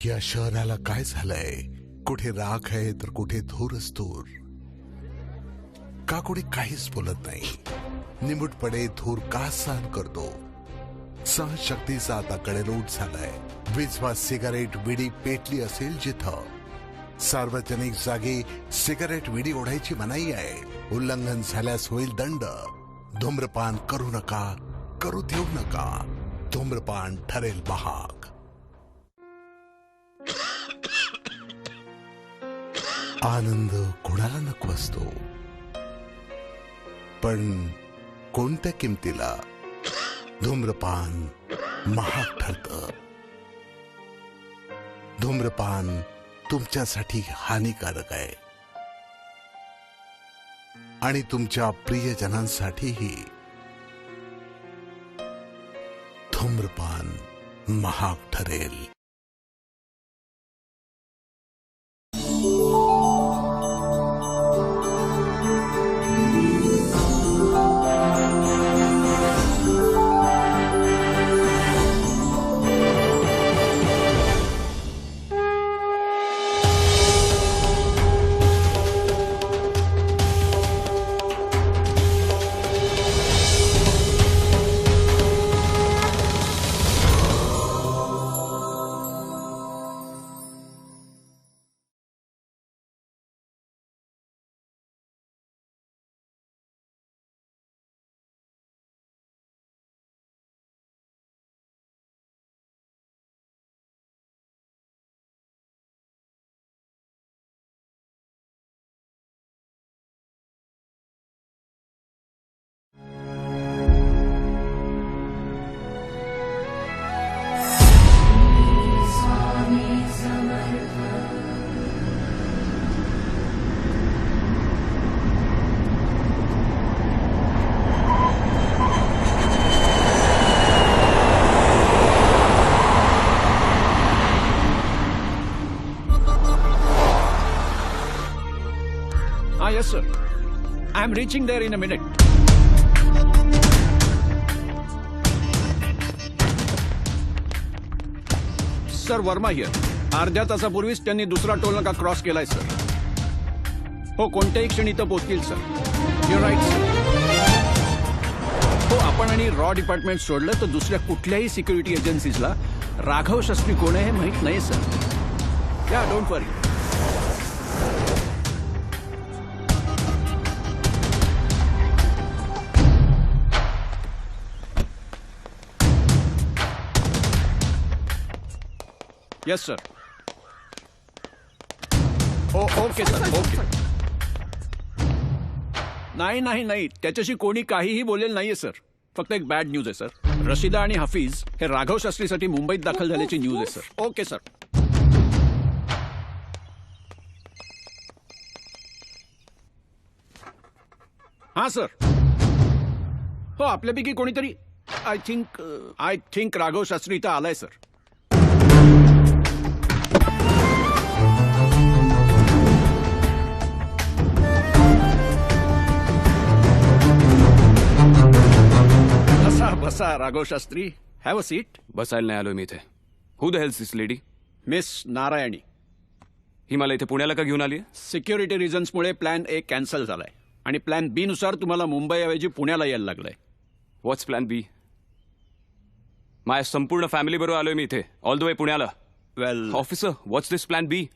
या शहराला काय झालंय? कुठे राख आहे तर कुठे धूरच धूर. का कोणी काहीच बोलत नाही? निमूटपणे धूर का सहन करतो? सहनशक्तीचा आता कडेलोट झालाय. विजवा सिगारेट विडी पेटली असेल जिथं, सार्वजनिक जागी सिगारेट विडी ओढायची मनाई आहे. उल्लंघन झाल्यास होईल दंड. धूम्रपान करू नका, करू देऊ नका. धूम्रपान ठरेल महाग. आनंद कोणाला नको असतो, पण कोणत्या किमतीला धूम्रपान महाग ठरतं. धूम्रपान तुमच्यासाठी हानिकारक आहे आणि तुमच्या प्रियजनांसाठीही. धूम्रपान महाग ठरेल. Yes, sir. I'm reaching there in a minute. Sir Verma here. अर्ध्या तासापूर्वीच त्यांनी दुसरा टोल नाका क्रॉस केलाय सर. हो, कोणत्याही क्षणी इथं पोहोचतील सर. You right sir. हो, आपण आणि रॉ डिपार्टमेंट सोडलं तर दुसऱ्या कुठल्याही सिक्युरिटी एजन्सीजला राघव शास्त्री कोण आहे हे माहीत नाही सर. या don't worry. Yes sir. Okay sir. Okay. नाही नाही नाही, त्याच्याशी कोणी काहीही बोलेल नाहीये सर. फक्त एक बॅड न्यूज आहे सर. रशिदा आणि हफीज हे राघव शास्त्रीसाठी मुंबईत दाखल झाल्याची न्यूज आहे सर. Okay sir. हां सर. हो, आपल्यापैकी कोणीतरी आय थिंक राघव शास्त्री इथं आलाय सर. बसा Raghav Shastri. Have a seat. बसायला नाही आलोय मी इथे. Who the hell's this lady? Miss Narayani. ही मला इथे पुण्याला का घेऊन आली? सिक्युरिटी रिझन्समुळे प्लॅन ए कॅन्सल झालाय आणि प्लॅन बी नुसार तुम्हाला मुंबईऐवजी पुण्याला यायला लागलंय. व्हॉट्स प्लॅन बी? माझ्या संपूर्ण फॅमिली बरोबर आलोय मी इथे, ऑल द वे पुण्याला. Well officer, what's this plan B?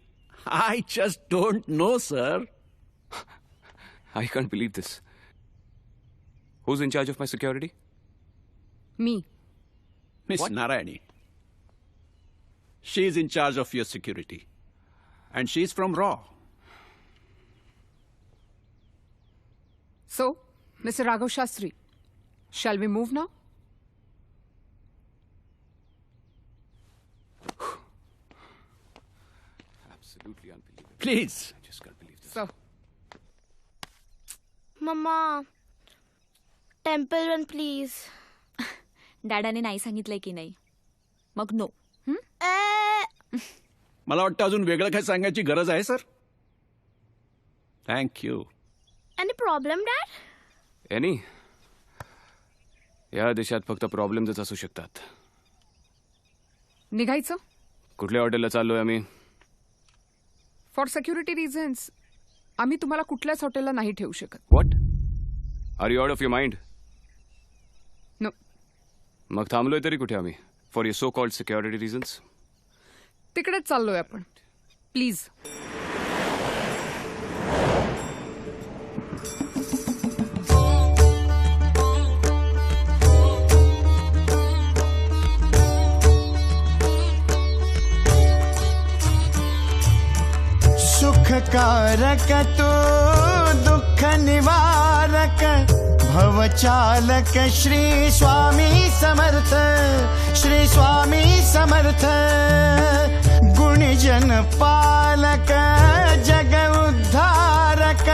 I just don't know sir. I can't believe this. Who is in charge of my security? Me. Miss What? Narayani. She is in charge of your security. And she is from RAW. So, Mr. Raghav Shastri, shall we move now? Absolutely unbelievable. Please. I just can't believe this. So, mama Temple Run please. डॅडाने नाही सांगितलंय की नाही, मग no. मला वाटतं अजून वेगळं काय सांगायची गरज आहे sir. Thank you. Any problem dad? Any? या देशात फक्त प्रॉब्लेम्सच असू शकतात. निघायचं? कुठल्या हॉटेलला चाललोय आम्ही? फॉर सिक्युरिटी रिझन्स आम्ही तुम्हाला कुठल्याच हॉटेलला नाही ठेवू शकत. What? Are you out of your mind? No. मग थांबलोय तरी कुठे आम्ही? For your so called security reasons? तिकडेच चाललोय आपण. प्लीज. सुखकारक तो दुःख निवारक भवचालक श्री स्वामी समर्थ, श्री स्वामी समर्थ. गुणजन पालक जग उद्धारक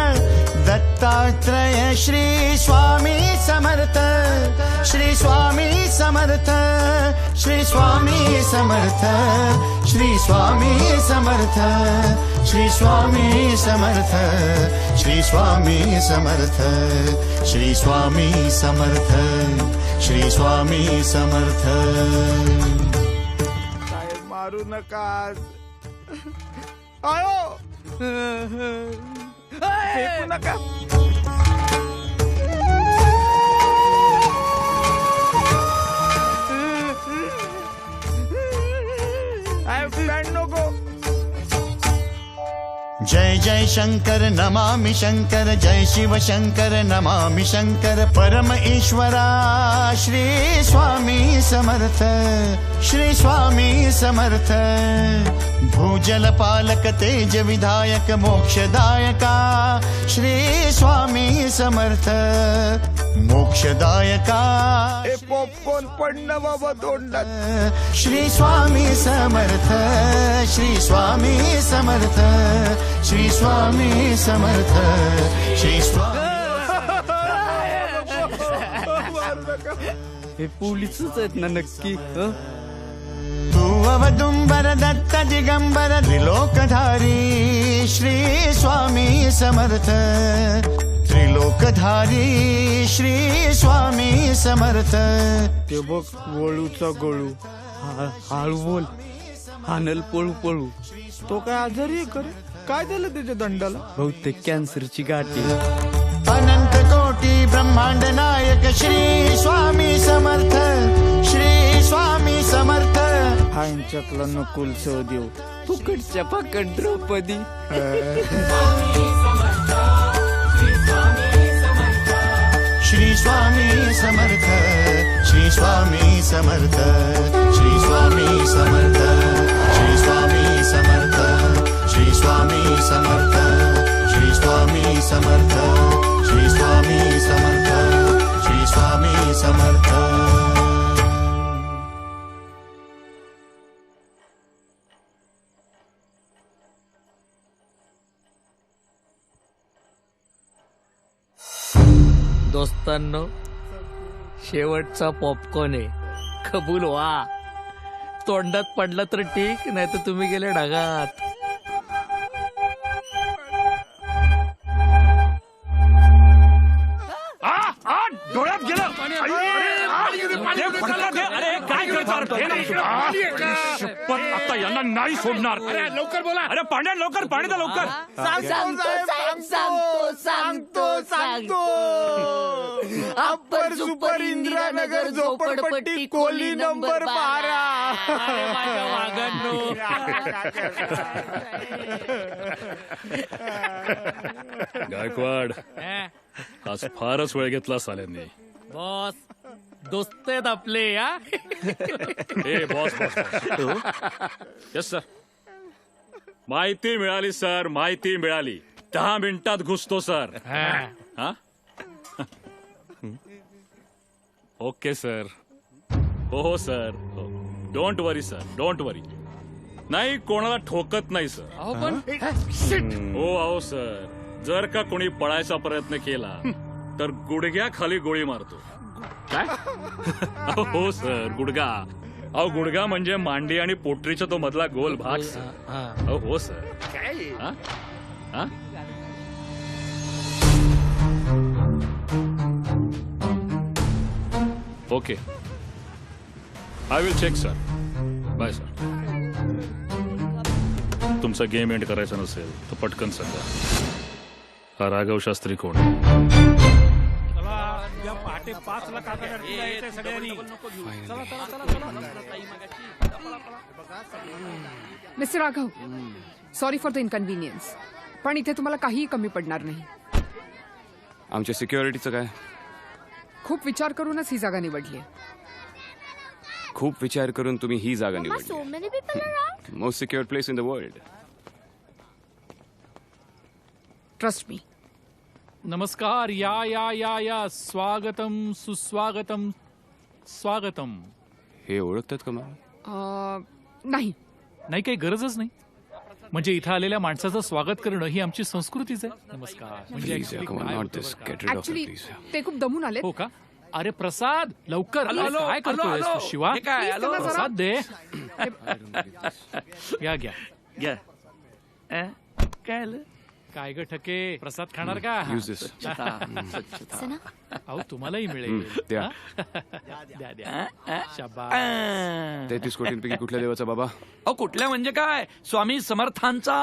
दत्तात्रय श्री स्वामी समर्थ, श्री स्वामी समर्थ, श्री स्वामी समर्थ, श्री स्वामी समर्थ, श्री स्वामी समर्थ, श्री स्वामी समर्थ, श्री स्वामी समर्थ, श्री स्वामी समर्थ. मारू नका. आयो फेकू नका. नको. जय जय शंकर नमामि शंकर, जय शिव शंकर नमामि शंकर. परम ईश्वरा श्री स्वामी समर्थ, श्री स्वामी समर्थ. भूजल पालक तेज विधायक मोक्षदायका श्री स्वामी समर्थ, मोक्षदायका. हे पॉपकॉर्न पडणं बाबा तोंडात. श्री स्वामी समर्थ, श्री स्वामी समर्थ, श्री स्वामी समर्थ, श्री स्वामी. हे पोलीसच आहेत ना नक्की. तू अवदुंबर दत्त दिगंबर त्रिलोकधारी श्री स्वामी समर्थ, त्रिलोकधारी श्री स्वामी समर्थ. ते बघ गोळूचा गोळू. हळू बोल. हानल पळू पळू. तो काय आजारी आहे करे? काय झालं त्याच्या दंडाला? बहुतेक कॅन्सरची गाठी. अनंत कोटी ब्रह्मांड नायक श्री स्वामी समर्थ, श्री स्वामी समर्थ. ह्यांच्यातला नकुल सहदेव फुकटच्या फकट द्रौपदी. श्री स्वामी समर्थ, श्री स्वामी समर्थ, श्री स्वामी समर्थ, श्री स्वामी समर्थ, श्री स्वामी समर्थ, श्री स्वामी समर्थ, श्री स्वामी समर्थ, श्री स्वामी समर्थ. दोस्तांनो, शेवटचा पॉपकॉर्न आहे. कबूल व्हा. तोंडात पडला तर ठीक, नाही तर तुम्ही गेले ढगात. डोळ्यात गेलं. आता यांना नाही सोडणार. लवकर बोला. अरे पाण्या लवकर पाणी द्या लवकर. सांगतो. अप्पर सुपर इंदिरानगर झोपडपट्टी कोली नंबर 12. गायकवाड, आज फारच वेळ घेतला साल्यांनी. बॉस, दोस्त आहेत आपले. ए बॉस येस सर. माहिती मिळाली सर, माहिती मिळाली. 10 मिनिटात घुसतो सर. हा ओके सर. हो sir. Don't worry sir, don't worry. नाही कोणाला ठोकत नाही सर. हो अहो सर, जर का कोणी पळायचा प्रयत्न केला तर गुडघ्याखाली गोळी मारतो. काय? हो सर, गुडघा. अहो गुडघा म्हणजे मांडी आणि पोटरीचा तो मधला गोल भाग सर. हो सर. हा? हा? Okay, I will check sir. Bye sir. तुमचा गेम एंड करायचा नसेल तर पटकन सांगा. हा राघव शास्त्री कोण? Mister Raghav, sorry for the inconvenience, पण इथे तुम्हाला काहीही कमी पडणार नाही. आमच्या सिक्युरिटीचं काय? खूप विचार करूनच ही जागा निवडली आहे. खूप विचार करून तुम्ही ही जागा Mama, so निवडली. many people around. Most secure place in the world. Trust me. नमस्कार. या या या या स्वागतम सुस्वागतम स्वागतम. हे ओळखतात का मला? नाही. नाही, काही गरजच नाही. म्हणजे इथं आलेल्या माणसाचं स्वागत करणं ही आमची संस्कृतीच आहे. नमस्कार. म्हणजे Please, actually come on, काय not होतं this. बरं का? Get rid of it, actually please. ते खूप दमून आले. हो का? अरे प्रसाद, लवकर. अरे, काय करतोय तू, शिवा? Please, त्यांना जरा- प्रसाद दे. घ्या घ्या. घ्या काय आलं? काय ग ठके, प्रसाद खाणार का? Use this. सना अहो तुम्हालाही मिळेल. द्या. द्या द्या. शाबास. 33 कोटींपैकी कुठल्या देवाचा बाबा? अहो कुठल्या म्हणजे काय? स्वामी समर्थांचा.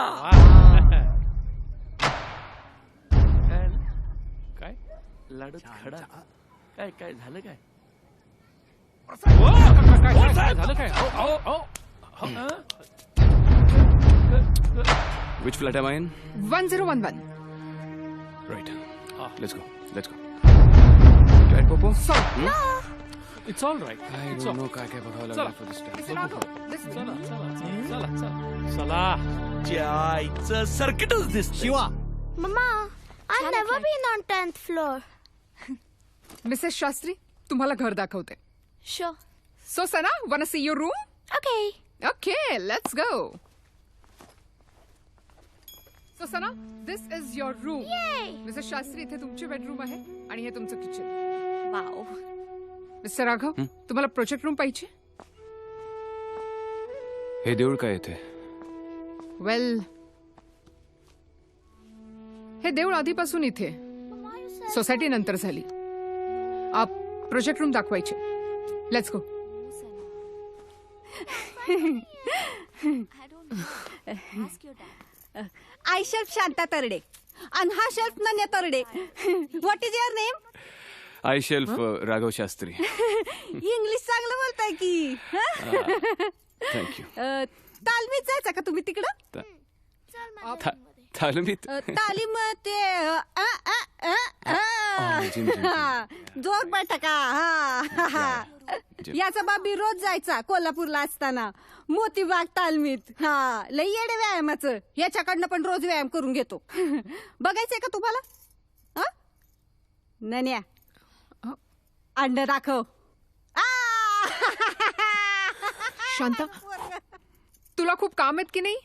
काय लाडत खडा. काय काय झालं काय? काय झालं काय? अहो, अहो. Which flat am I in? 1011. Right. Let's go. Let's go. Right, Popo? Sorry. It's all right. I don't know काय काय बघावं लागेल for this time. Mister Raghav, this way. चला चला चला चला चला. जायचं सर्किटच दिसत. Shiva Mama, I've never been on 10th floor. Mrs Shastri, तुम्हाला घर दाखवते. Sure. So Sana, wanna see your room? Okay. Okay, let's go. So Sana, this is your room. Yay. Mrs Shastri, इथे तुमची बेडरूम आहे आणि हे तुमचं किचन. वाव. मिस्टर राघव, तुम्हाला प्रोजेक्ट रूम पाहिजे? हे देऊळ काय येते? वेल, हे देऊळ आधीपासून इथे सोसायटी नंतर झाली. प्रोजेक्ट रूम दाखवायचे. Let's go. I shelf Shanta Tarde आणि हा shelf नन्या Tarde. What is your name? I shelf Raghav Shastri. English चांगलं बोलताय की. थँक्यू. तालमीत जायचा का तुम्ही तिकडं? तालमीत? तालीम ते जिम, जिम, जिम. जोर बैठका. हा याचा बाबी रोज जायचा कोल्हापूरला असताना मोतीबाग तालमीत. हा लई येडे व्यायामाचं. याच्याकडनं पण रोज व्यायाम करून घेतो. बघायचंय का तुम्हाला? नन्या अंड दाखव. शांता, तुला खूप काम आहेत की नाही?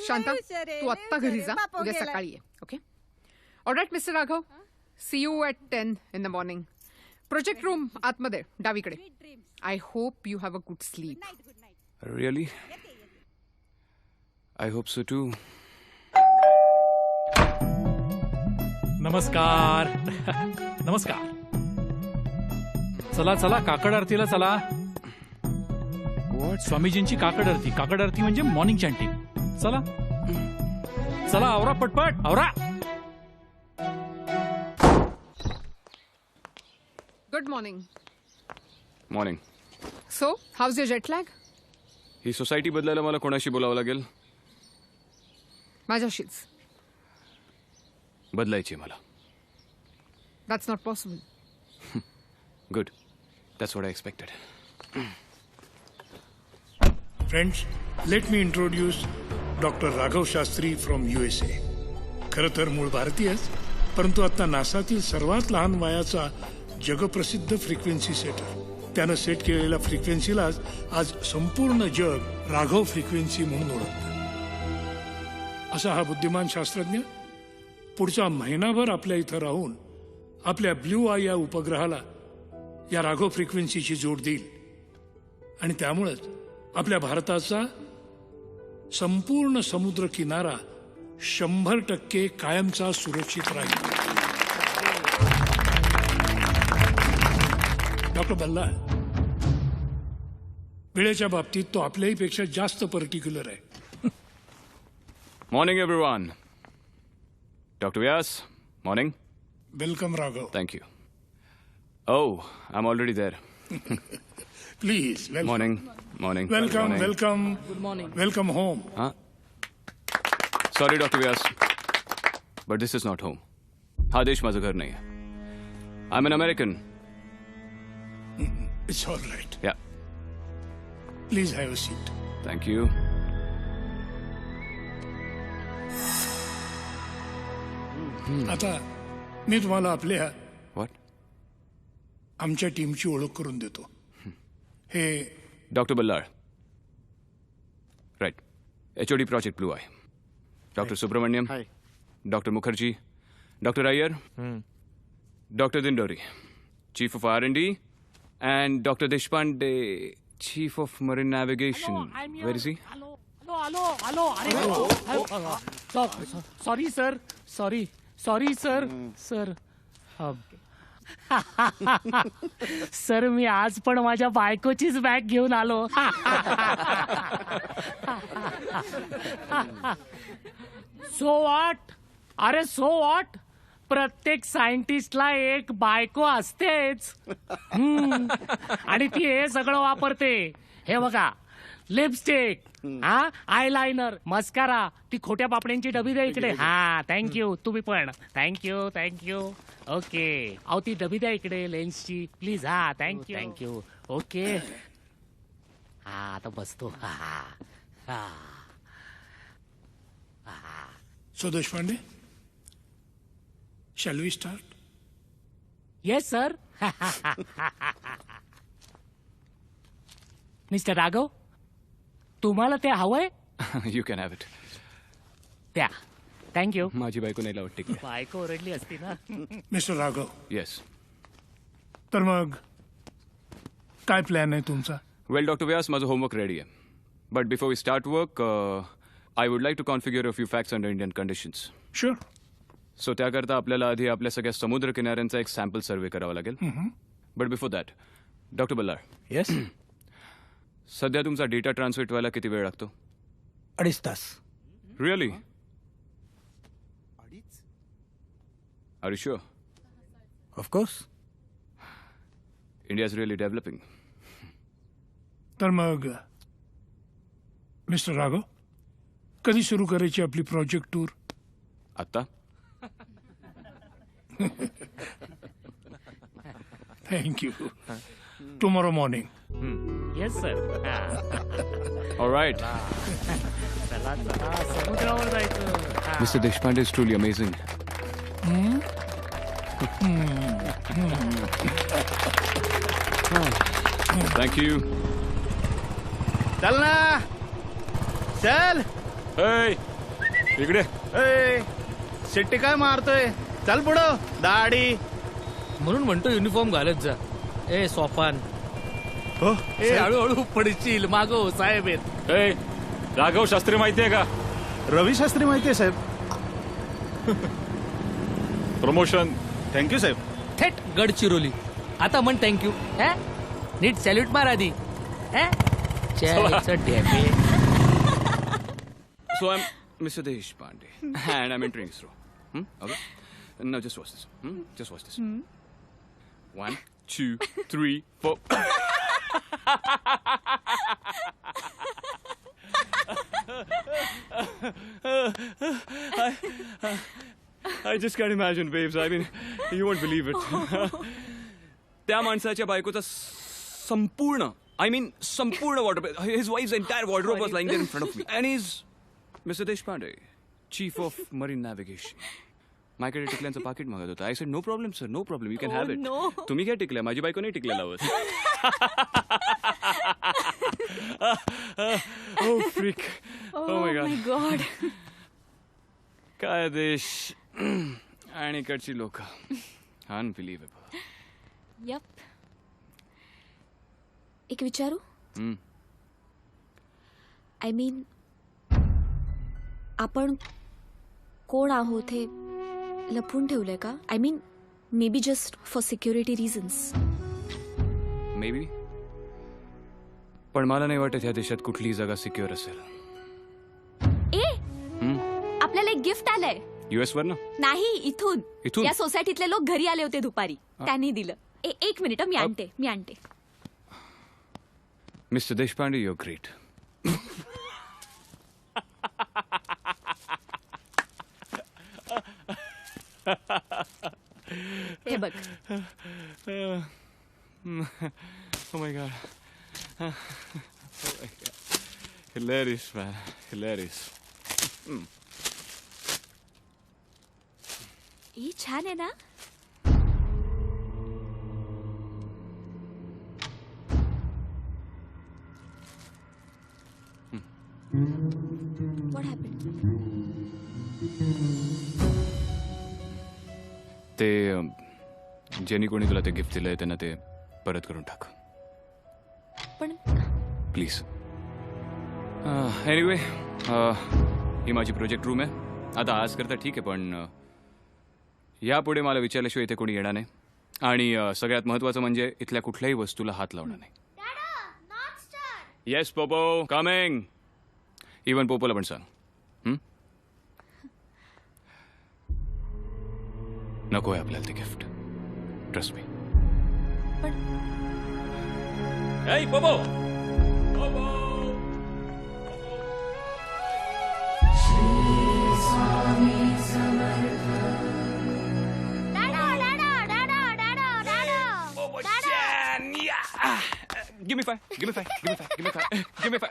शांता, तू आत्ता घरी जा, उद्या सकाळी ये. Okay? All right mister Raghav, see you at 10 in the morning. Project room आतमध्ये डावीकडे. I hope you have a good sleep. Really? I hope so too. नमस्कार. नमस्कार. चला चला, काकड आरतीला चला. स्वामीजींची काकड आरती. काकड आरती म्हणजे मॉर्निंग चॅन्टिंग. चला चला, आवरा पटपट आवरा. Good morning. Morning. So house your jet lag? He society बदलायला मला कोणाशी बोलावं लागेल? माझ्याशीच. बदलायची मला. That's not possible. Good. That's what I expected. Friends, let me introduce Dr. Raghav Shastri from USA. खरं तर मूळ भारतीयच, परंतु आता नासातील सर्वात लहान वयाचा जगप्रसिद्ध फ्रिक्वेन्सी सेटर. त्यानं सेट केलेल्या फ्रिक्वेन्सीलाच आज संपूर्ण जग राघव फ्रिक्वेन्सी म्हणून ओळखतं. असा हा बुद्धिमान शास्त्रज्ञ पुढचा महिनाभर आपल्या इथं राहून आपल्या ब्ल्यू आय या उपग्रहाला या राघव फ्रिक्वेन्सीची जोड देईल. आणि त्यामुळेच आपल्या भारताचा संपूर्ण समुद्र किनारा 100% कायमचा सुरक्षित राहील. डॉक्टर बल्लाळ, वेळेच्या बाबतीत तो आपल्याही पेक्षा जास्त पर्टिक्युलर आहे. Morning everyone. Doctor Vyas, morning. Welcome Raghav. Thank you. Oh, I'm already there. Please Morning, morning. Welcome morning. Welcome good morning. Welcome home. Huh? Sorry, Dr. Vyas, but this is not home. हा देश माझं घर नाही आहे. I'm an American. It's all right. Yeah, please have a seat. thank you. आता मी तुम्हाला आपल्या What? आमच्या टीमची ओळख करून देतो. हे Dr. Ballar. Right. HOD Project Blue Eye. Dr. Subramaniam. Hi. Dr. Mukherjee. Dr. Iyer. Dr. Dindori. Chief of R&D. And Dr. Deshpande, Chief of Marine Navigation. Where is he? आलो अरे sorry sir sorry sir sir मी आज पण माझ्या बायकोचीच bag घेऊन आलो. So what? अरे सो वॉट? प्रत्येक सायंटिस्टला एक बायको असतेच. आणि ती हे सगळं वापरते. हे बघा, लिपस्टिक, हा, आयलाइनर, मस्कारा, ती खोट्या पापड्यांची डबी द्या इकडे. हा, थँक्यू. तुम्ही पण थँक्यू. ओके. अहो ती डबी द्या इकडे लेन्सची प्लीज. हा, थँक्यू. ओके. हा, आता बसतो. So Deshpande, shall we start? Yes sir. Mister Raghav, तुम्हाला ते हवंय? You can have it. द्या. थँक्यू. माझी बायको नाही लावत टिकल्या. बायको ओरडली असती ना. Mister Raghav, Yes. तर मग काय प्लॅन आहे तुमचा? Well, Dr. Vyas, माझं homework ready आहे. But before we start work, I would like to configure a few facts under Indian conditions. Sure. So त्याकरता आपल्याला आधी आपल्या सगळ्या समुद्र किनाऱ्यांचा एक सॅम्पल सर्वे करावा लागेल. But before that, doctor Ballal. Yes. सध्या तुमचा डेटा ट्रान्समिट व्हायला किती वेळ लागतो? 2.5 तास. Really? Are you sure? Of course. India is really developing. तर मग मिस्टर राघव, कधी सुरू करायची आपली प्रोजेक्ट टूर? आत्ता? Thank you. Tomorrow morning. Yes sir. All right. चला समुद्रावर जायचं. Mister Deshpande is truly amazing. Thank you. चल ना, चल. इकडे. शिट्टी काय मारतोय? चल पुढं. दाढी. म्हणून म्हणतो युनिफॉर्म घालत जा. ए सोपान. हो. ए हळूहळू पडशील. मागो साहेब आहेत. राघव शास्त्री माहितीये का? रवी शास्त्री माहितीये साहेब. प्रमोशन. थँक्यू साहेब. थेट गडचिरोली. आता म्हण थँक्यू. नीट सॅल्यूट मार आधी. So I'm Mr. Deshpande, and I'm entering this room. Okay. Now just watch this. Just watch this. 1, 2, 3, 4. I just can't imagine, babes. I mean, you won't believe it. त्या माणसाच्या बायकोचा संपूर्ण wardrobe, his wife's entire wardrobe was lying there in front of me. And he's Mr. Deshpande, Chief of Marine Navigation. माझ्याकडे टिकल्यांचं पाकिट मागत होता. I said no problem sir, no problem, you can have it. तुम्ही काय टिकल्या? माझी बायको नाही टिकल्या लावत. Oh freak. Oh my god. काय देश आणि इकडची लोक. अनबिलिव्हेबल. यप. एक विचारू? आय मीन, आपण कोण आहोत हे लपवून ठेवलंय का? I mean, may be just for security reasons. May be. पण मला नाही वाटत ह्या देशात कुठलीही जागा सिक्युअर असेल. ए आपल्याला एक गिफ्ट आलंय. US वर ना? नाही, इथून. इथून? या सोसायटीतले लोक घरी आले होते दुपारी, त्यांनी दिलं. एक मिनिट, मी आणते. Mister Deshpande, your great. हे बघ. Oh my god. Hilarious, man. Hilarious. ही छान आहे ना? What happened? ते ज्यांनी कोणी तुला ते गिफ्ट दिलंय त्यांना ते परत करून टाक पण प्लीज. एनिवे ही माझी प्रोजेक्ट रूम आहे. आता आज करता ठीक आहे, पण यापुढे मला विचारल्याशिवाय इथे कोणी येणार नाही. आणि सगळ्यात महत्वाचं म्हणजे इथल्या कुठल्याही वस्तूला हात लावणार नाही. Yes Poopó, coming. इवन पोपोला पण सांग. नको आहे आपल्याला ते gift. Trust me. Hey, Bobo! Bobo! Give me five.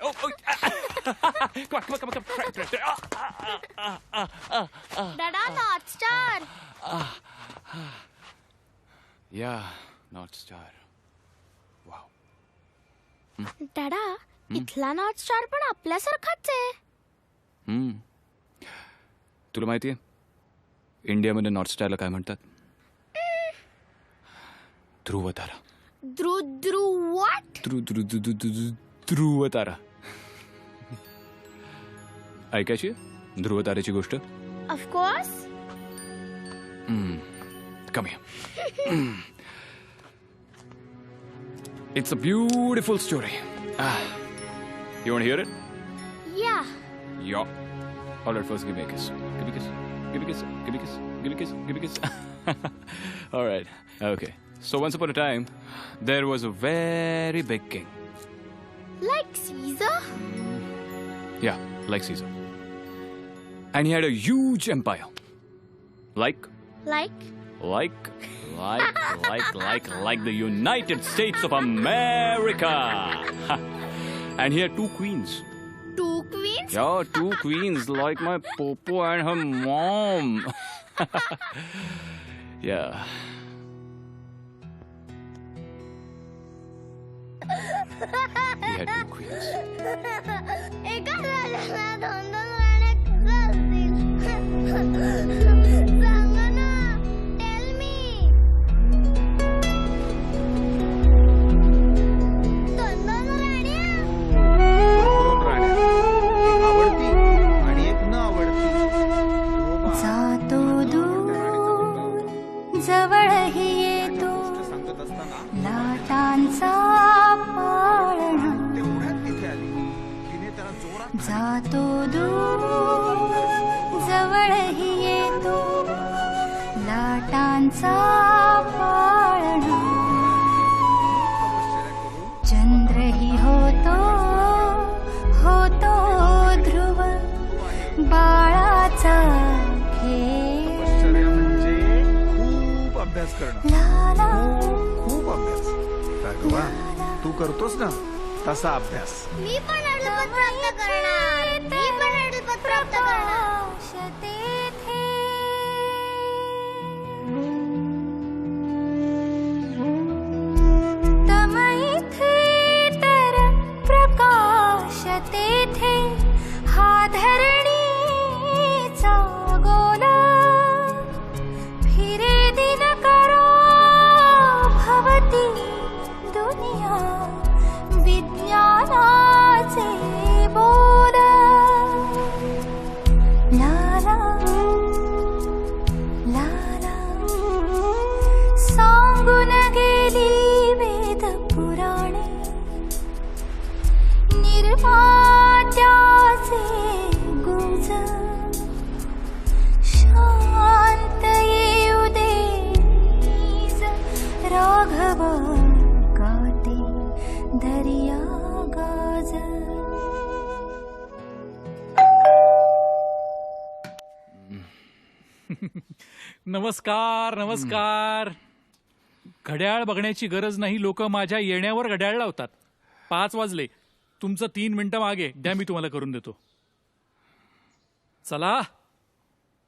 Oh. Come on. Dada, North Star. Yeah, North Star. Wow. Dada, इथला नॉर्थ स्टार पण आपल्यासारखाच आहे. तुला माहितीये इंडियामध्ये नॉर्थ स्टारला काय म्हणतात? ध्रुव तारा. ध्रुव व्हॉट? ध्रुव तारा. ऐकायची ध्रुव तारेची गोष्ट? Of course. Come here. It's a beautiful story. You want to hear it? Yeah. Yeah. All right, first give me a kiss. Give me a kiss. Give me a kiss. Give me a kiss. Give me a kiss. Give me a kiss. All right. Okay. So once upon a time, there was a very big king. Like Caesar? Yeah, like Caesar. And he had a huge empire. Like the United States of America. And he had 2 queens. 2 queens? Yeah, 2 queens, like my Popo and her mom. Yeah. He had 2 queens. एका राजाला 2 राण्या कसं असतील? सांगा ना. Tell me. 2 राण्या? 2 राण्या. एक आवडती आणि एक न आवडती. जातो दूर जवळही येतो लाटांचा पाळणा. जातो दूर जवळही येतो लाटांचा पाळणा. चंद्रही होतो ध्रुव बाळाचा खेळ. म्हणजे खूप अभ्यास करणं. खूप अभ्यास. राघवा, तू करतोस ना तसा अभ्यास. मी पण अडपत प्राप्त करणार. तमैथे तर प्रकाश तेथे हा धरणीचा गोला. फिरे दिनकरा भवती दुनिया विज्ञानाचे बोल. राघव काटे दरिया गाज. नमस्कार नमस्कार. घड्याळ बघण्याची गरज नाही, लोक माझ्या येण्यावर घड्याळ लावतात. 5 वाजले. तुमचं 3 मिनिटं मागे द्या, मी तुम्हाला करून देतो. चला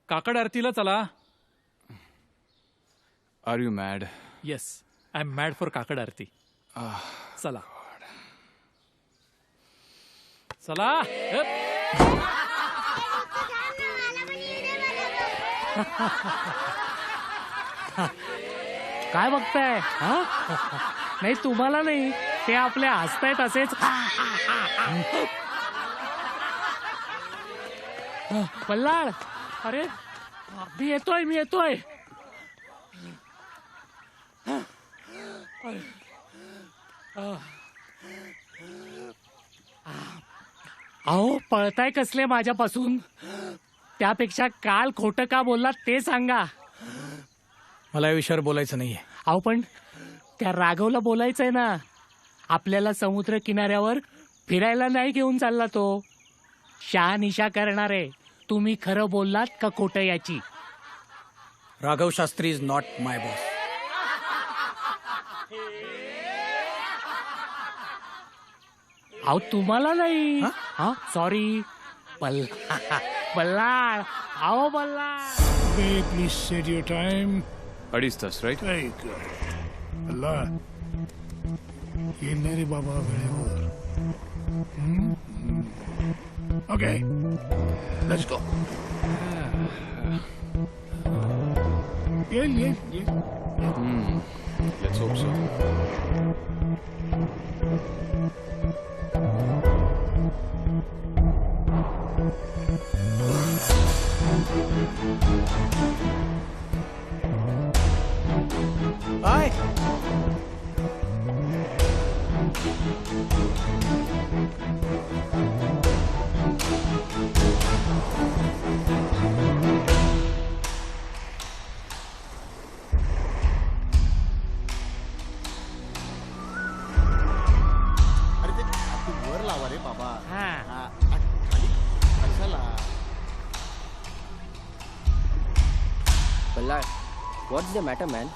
काकड आरतीला चला. Are you mad? Yes, I am mad for Kakad Aarti. चला चला. काय बघताय? हा? नाही तुम्हाला नाही, ते आपले हसतायत असेच. बल्लाळ, अरे मी येतोय. अहो पळताय कसले माझ्यापासून? त्यापेक्षा काल खोटं का बोललात ते सांगा. मला या विषयावर बोलायचं नाहीये. अहो पण त्या राघवला बोलायचंय ना. आपल्याला समुद्र किनाऱ्यावर फिरायला नाही घेऊन चालला तो. शहानिशा करणार आहे. तुम्ही खरं बोललात का खोटं याची. Raghav Shastri is not my boss. अहो तुम्हाला नाही. हा सॉरी. बल्लाळ. अहो Ballal. Okay, please set your time. 2.5 तास, राईट? Very good. अल्ला येणार रे बाबा वेळेवर. Okay, let's go. येईल. Let's hope so. हाय. अरे ते वर लावा रे बाबा. हा. कशाला? Ballard, what's the matter, man?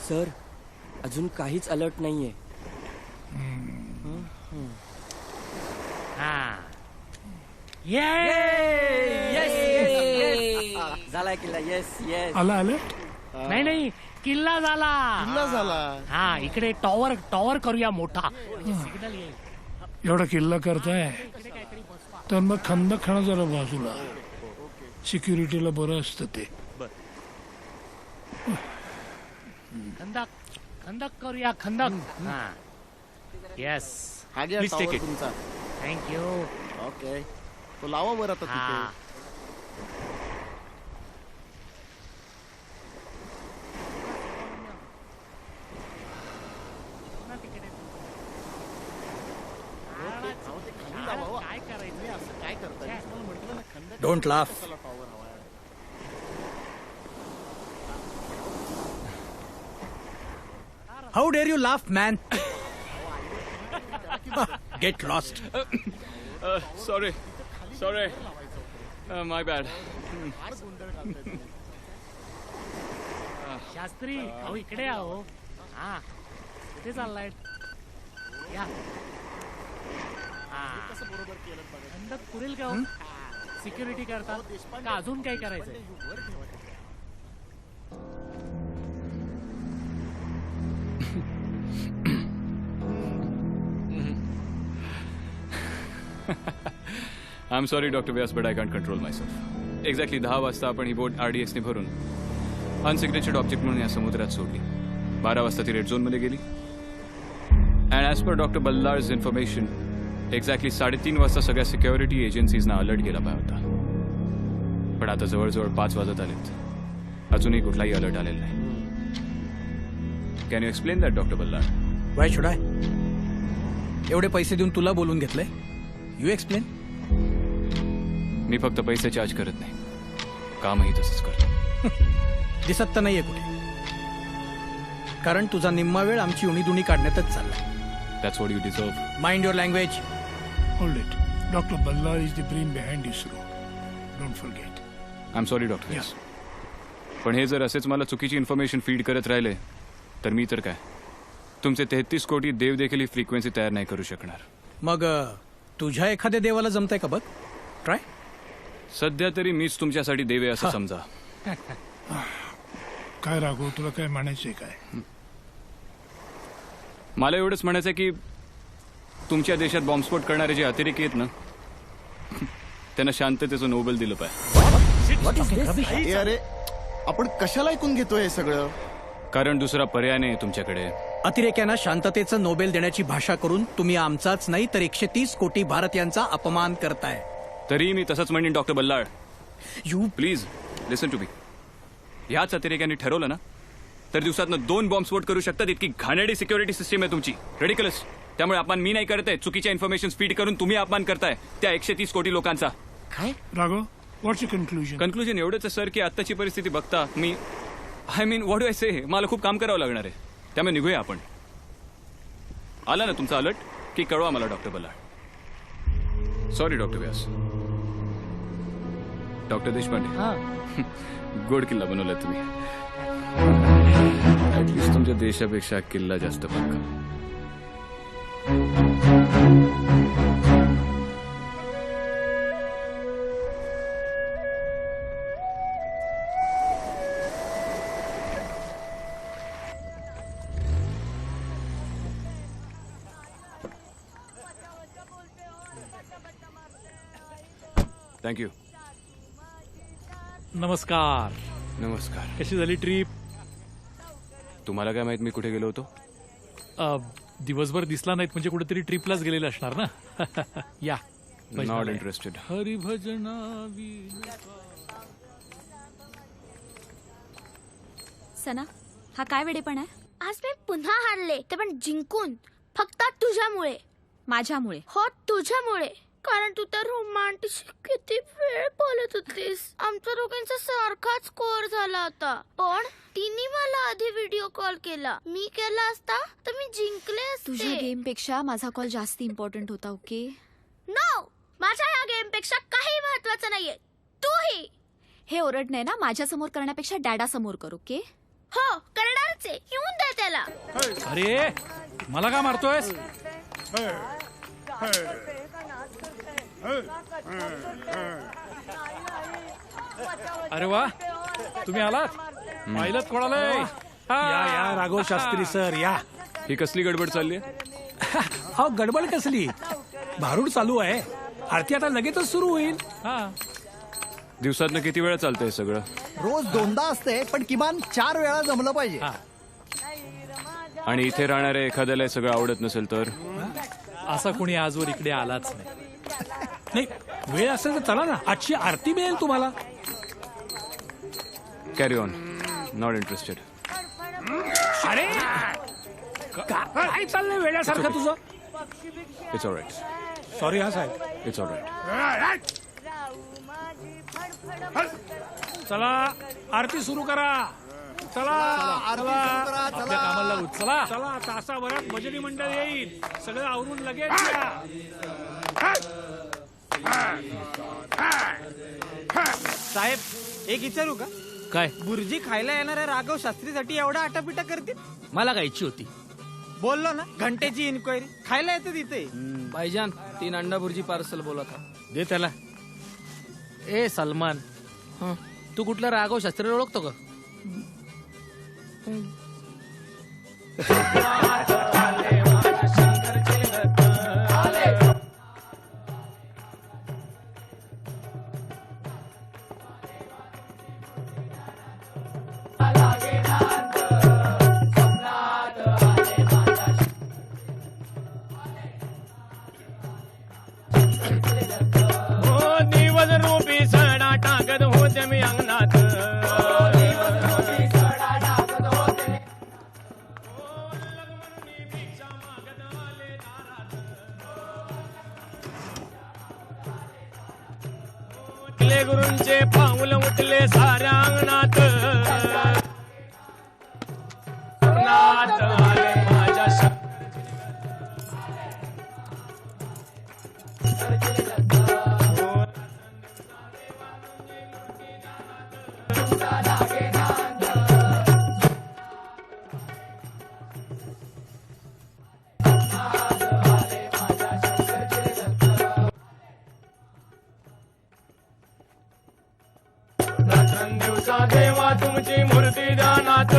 Sir, अजून काहीच अलर्ट नाहीये. झालाय किल्ला. येस. आला नाही किल्ला झाला. हा इकडे टॉवर करूया मोठा. सिग्नल येईल. एवढा किल्ला करताय तर मग खंदक खाणं जरा बाजूला. सिक्युरिटीला बरं असतं ते. खंदक करूया. येस. Please take it. तुमचा. थँक्यू. ओके, तो लावा वर आता तिथे. काय करायचं? असं काय करताय? तुम्हाला म्हटलं ना खंदक. Don't laugh. How dare you laugh man. Get lost. Sorry. My bad. Shastri अहो इकडे आहो. हा कुठे चाललाय? या. खंदक पुरेल का? सिक्युरिटी करतात का अजून काय करायचंय? I'm sorry, Dr. Vyas, but I can't control myself. Exactly 10 वाजता आपण ही बोट RDX ने भरून अनसिग्नेचर्ड ऑब्जेक्ट म्हणून या समुद्रात सोडली. 12 वाजता ती रेड झोन मध्ये गेली. And as per doctor Ballal's information exactly 3:30 वाजता सगळ्या सिक्युरिटी एजन्सीजना अलर्ट केला पाहिजे होता. पण आता जवळजवळ 5 वाजत आलेत. अजूनही कुठलाही अलर्ट आलेला नाही. Can you explain that, doctor Ballal? Why should I? एवढे पैसे देऊन तुला बोलून घेतलंय? You explain. मी फक्त पैसे चार्ज करत नाही, कामही तसंच करतो. दिसत तर नाहीये कुठे, कारण तुझा निम्मा वेळ आमची उणीदुणी काढण्यातच चाललाय. That's what you deserve. Mind your language. Hold it. Dr. Balla is the brain behind ISRO. Don't forget. I'm sorry, doctor. Yes. पण हे जर असेच मला चुकीची इन्फॉर्मेशन फीड करत राहिले तर मी तर काय, तुमचे 33 कोटी देव देखील ही फ्रिक्वेन्सी तयार नाही करू शकणार. मग तुझ्या एखाद्या देवाला जमतंय का बघ, ट्राय. सध्या तरी मीच तुमच्यासाठी देव आहे असं समजा. काय राघव, तुला काय म्हणायचंय काय? मला एवढंच म्हणायचं की तुमच्या देशात बॉम्बस्फोट करणारे जे अतिरेकी आहेत ना, त्यांना शांततेचं नोबेल दिलं पाहिजे. अरे आपण कशाला ऐकून घेतोय हे सगळं? कारण दुसरा पर्याय नाही तुमच्याकडे. अतिरेक्यांना शांततेचं नोबेल देण्याची भाषा करून तुम्ही आमचाच नाही तर 130 कोटी भारतीयांचा अपमान करताय. तरी मी तसंच म्हणेन doctor Ballal. You please listen to me. ह्याच अतिरेक्यांनी ठरवलं ना तर दिवसातनं 2 बॉम्बस्फोट करू शकतात. इतकी घाणेरडी सिक्युरिटी सिस्टीम आहे तुमची. रेडिकलस. त्यामुळे अपमान मी नाही करताय, चुकीच्या इन्फॉर्मेशन फीड करून तुम्ही अपमान करताय त्या 130 कोटी लोकांचा. काय राघव, व्हॉट्स युअर कन्क्लुजन? कन्क्लुजन एवढंच आहे सर की आत्ताची परिस्थिती बघता मी व्हॉट डू आय से, मला खूप काम करावं लागणार आहे. त्यामुळे निघूया आपण. आला ना तुमचा अलर्ट की कळवा मला डॉक्टर बल्लाळ. सॉरी डॉक्टर व्यास. डॉक्टर देशपांडे. गोड किल्ला बनवला तुम्ही. ऍटलिस्ट तुमच्या देशापेक्षा किल्ला जास्त पक्का. थँक्यू. नमस्कार. नमस्कार. कशी झाली ट्रिप? तुम्हाला काय माहित मी कुठे गेलो होतो? दिवसभर दिसला नाहीत म्हणजे कुठेतरी ट्रिपलाच गेलेला असणार ना. या. Not interested. हरिभजना. सना, हा काय वेडेपण आहे? आज मी पुन्हा हारले, ते पण जिंकून. फक्त तुझ्यामुळे. माझ्यामुळे? हो, तुझ्यामुळे. कारण तू तर रोमांटिक किती वेळ बोलत होतीस. आमच्या दोघांचा सारखाच स्कोअर झाला होता. पण तिने मला आधी व्हिडिओ कॉल केला. मी केला असता तर मी जिंकले असते. तुझ्या गेम पेक्षा माझा कॉल जास्त इम्पॉर्टंट होता. ओके? नो, माझ्या या गेम पेक्षा काही महत्वाचं नाहीये. तूही हे ओरडणे ना माझ्या समोर करण्यापेक्षा डॅडा समोर कर. ओके? हो, करणारच आहे. येऊन दे त्याला. अरे मला का मारतोयस? अरे वा, तुम्ही आलात. पाहिलं कोणाला? या राघव शास्त्री सर, या. ही कसली गडबड चालली आहे? हा, गडबड कसली? भारूड चालू आहे. आरती आता लगेचच सुरू होईल. दिवसातनं किती वेळा चालतंय सगळं? रोज 2दा असते, पण किमान 4 वेळा जमलं पाहिजे. आणि इथे राहणाऱ्या एखाद्याला हे सगळं आवडत नसेल तर? असा कोणी आजवर इकडे आलाच नाही. नाही, वेळ असेल तर चला ना. आजची आरती मिळेल तुम्हाला. Carry on. Not interested. अरे काय चाललंय वेळासारखं तुझं? It's all right. सॉरी हा साहेब. It's all right. चला आरती सुरू करा. चला आपल्या कामाला लागू. चला चला, तासाभरात भजनी मंडळ येईल. सगळं आवरून लगेच या. साहेब, एक विचारू का? काय? बुर्जी खायला येणाऱ्या राघव शास्त्रीसाठी एवढा आटापिटा करतील? मला खायची होती. बोललो ना, घंटेची इन्क्वायरी. खायला येते तिथे. भाईजान, 3 अंडा भुर्जी पार्सल बोलत. दे त्याला. ए सलमान, तू कुठला राघव शास्त्री ओळखतो का? निवद रूपी सडा टाकत होते मी अंगणात. झाले गुरूंचे पाऊल उठले साऱ्या अंगणात नाथ आले माझ्या दिवसा देवा तुमची मूर्ती ध्यानात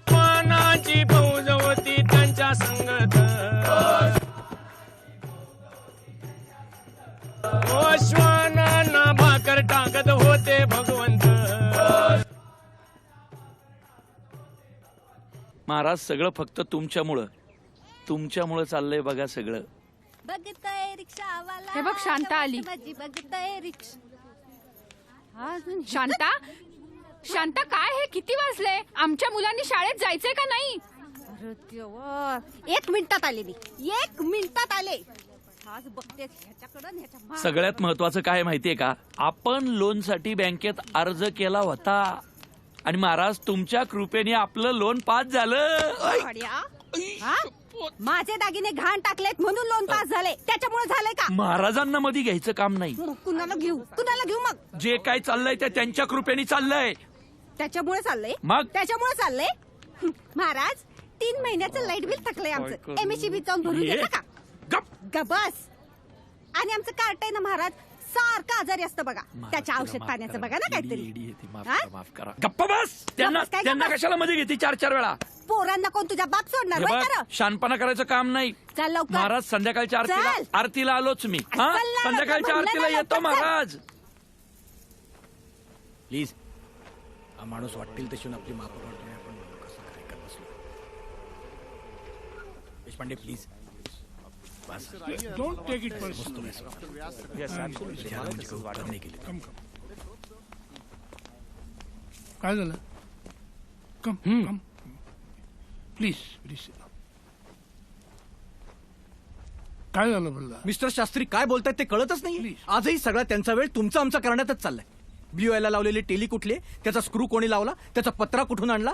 श्वानाची फौज होती त्यांच्या संगत ओ श्वानांना भाकर टाकत होते भगवंत महाराज सगळं फक्त तुमच्यामुळं चाललंय बघा सगळं. बघतोय रिक्षावाला हे बघ, शांता आली. माझी बघतोय रिक्षा शांता शांता काय हे किती वाजले? आमच्या मुलांनी शाळेत जायचंय का नाही? अरे देवा, 1 मिनिटात आले मी, 1 मिनिटात आले. आज बघते ह्याच्याकडं ह्याच्या मागं. सगळ्यात महत्वाचं काय माहितीये का, आपण लोनसाठी बँकेत अर्ज केला होता आणि महाराज तुमच्या कृपेने आपलं लोन पास झालं. हा? माझे दागिने घाण टाकलेत म्हणून लोन पास झाले, त्याच्यामुळे झालंय का? महाराजांना मध्ये घ्यायचं काम नाही. कुणाला घेऊ मग? जे काय चाललंय ते त्यांच्या कृपेने चाललंय. त्याच्यामुळे चाललंय मग? त्याच्यामुळे चाललंय. महाराज 3 महिन्याचं लाईट बिल थकलंय आमचं. MSEB जाऊन भरून घेतलं का? गबस. आणि आमचं कार्ट आहे ना महाराज, सारखं आजारी असतं बघा. त्याच्या औषध पाण्याचं बघा ना काहीतरी. माफ करा. गप्पा बस. त्यांना कशाला मध्ये घेते 4-4 वेळा? पोरांना कोण तुझ्या बाप सोडणार? हे वय बघ, करा. शानपणा करायचं काम नाही. चल लवकर. महाराज संध्याकाळच्या चल. आरतीला आलोच मी. चल ना, संध्याकाळच्या म्हणलं आरतीला ना, येतो लवकर चल. महाराज. प्लीज हा माणूस वाटतील तशी आपली माफ करतोय. आपण कसं काय करत बसलो. Deshpande please. Don't take it personally. काय झालं? कम प्लीज काय झालं बोलला? मिस्टर शास्त्री काय बोलतायत ते कळतच नाही. आजही सगळा त्यांचा वेळ तुमचा आमचा करण्यातच चाललाय. BOI ला लावलेली टेली कुठली, त्याचा स्क्रू कोणी लावला, त्याचा पत्रा कुठून आणला,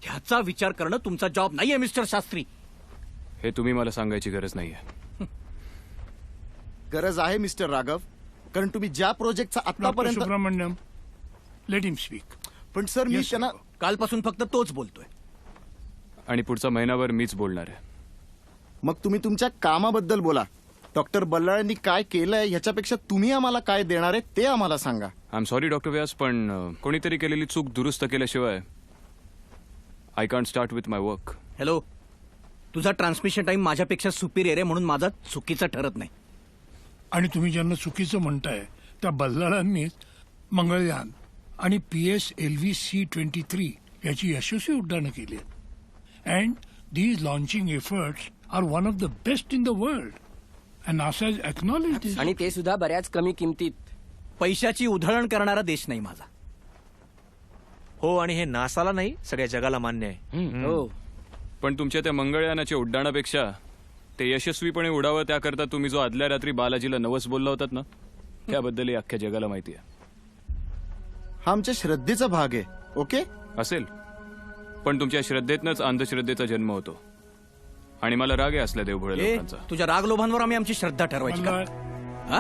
ह्याचा विचार करणं तुमचा जॉब नाहीये मिस्टर शास्त्री. हे तुम्ही मला सांगायची गरज नाहीये. गरज आहे मिस्टर राघव, कारण तुम्ही ज्या प्रोजेक्टचा आतापर्यंत. Subramaniam, let him speak. पण सर मी त्यांना कालपासून फक्त तोच बोलतोय. आणि पुढचा महिनाभर मीच बोलणार आहे. मग तुम्ही तुमच्या कामाबद्दल बोला. डॉक्टर बल्लाळांनी काय केलंय ह्याच्यापेक्षा तुम्ही आम्हाला काय देणार आहे ते आम्हाला सांगा. आय एम सॉरी डॉक्टर व्यास, पण कोणीतरी केलेली चूक दुरुस्त केल्याशिवाय I can't start with my work. Hello, तुझा ट्रान्समिशन टाइम माझ्यापेक्षा सुपिरियर आहे म्हणून माझा चुकीचा ठरत नाही. आणि तुम्ही ज्यांना चुकीचं म्हणताय त्या बल्लाळांनीच मंगळयान आणि PSLV C-23 याची यशस्वी उड्डाणं केली. And these launching efforts are one of the best in the world and NASA has acknowledged. आणि ते सुद्धा बऱ्याच कमी किमतीत. पैशाची उधळण करणारा देश नाही माझा. हो, आणि हे नासाला नाही सगळ्या जगाला मान्य आहे. हो, पण तुमच्या त्या मंगळयानाच्या उड्डाणापेक्षा ते यशस्वीपणे उडावं त्याकरता तुम्ही जो आदल्या रात्री बालाजीला नवस बोलला होतात ना, त्याबद्दल अख्ख्या जगाला माहिती आहे. हा आमच्या श्रद्धेचा भाग आहे. ओके असेल, पण तुमच्या श्रद्धेतनच अंधश्रद्धेचा जन्म होतो. आणि मला राग आहे असल्या देवभोळे लोकांचा. तुझ्या राग लोभांवर आम्ही आमची श्रद्धा ठरवायची का? हा?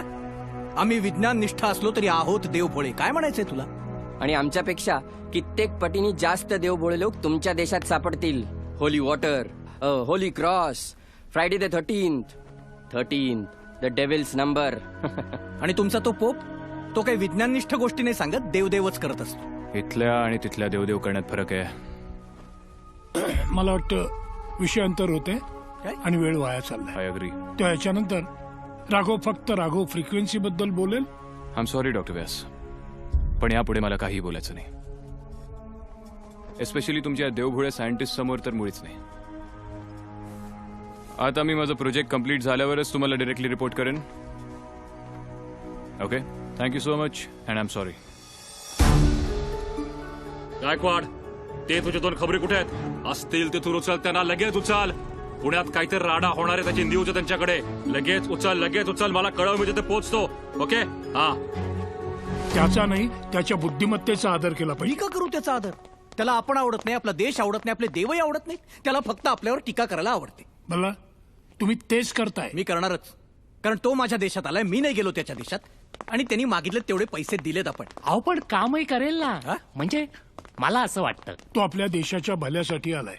आम्ही विज्ञान निष्ठ असलो तरी आहोत देवभोळे. काय म्हणायचंय तुला? आणि आमच्यापेक्षा कित्येक पटीने जास्त देवभोळे लोक तुमच्या देशात सापडतील. Holy water, Holy cross, Friday the 13th, the devil's number. आणि तुमचा तो पोप, तो काही विज्ञाननिष्ठ गोष्टी नाही सांगत, देवदेवच करत असतो. इथल्या आणि तिथल्या देवदेव करण्यात फरक आहे. मला वाटतं विषयांतर होते आणि वेळ वाया चाललाय. I agree. त्या याच्यानंतर राघव फक्त राघव फ्रिक्वेन्सी बद्दल बोलेल. आय एम सॉरी डॉक्टर व्यास, पण यापुढे मला काही बोलायचं नाही. एस्पेशली तुमच्या देवभोळ्या सायंटिस्ट समोर तर मुळीच नाही. आता मी माझं प्रोजेक्ट कम्प्लीट झाल्यावरच तुम्हाला डायरेक्टली रिपोर्ट करेन. Okay, thank you so much and I am sorry. Gaikwad, ते तुझे 2 खबरी कुठे आहेत? असतील तिथून उचल, त्यांना लगेच उचल. पुण्यात काहीतरी राडा होणार आहे, त्याची न्यूज आहे त्यांच्याकडे. लगेच उचल, मला कळव, मी तिथे पोहोचतो. ओके? हा. त्याचा नाही, त्याच्या बुद्धिमत्तेचा आदर केला मी पाहिजे. का करू त्याचा आदर? त्याला आपण आवडत नाही, आपला देश आवडत नाही, आपले देवही आवडत नाही. त्याला फक्त आपल्यावर टीका करायला आवडते. मला तुम्ही तेच करताय. मी करणारच, कारण तो माझ्या देशात आलाय, मी नाही गेलो त्याच्या देशात. आणि त्यांनी मागितले तेवढे पैसे दिलेत आपण. अहो पण कामही करेल ना. म्हणजे मला असं वाटतं तो आपल्या देशाच्या भल्यासाठी आलाय.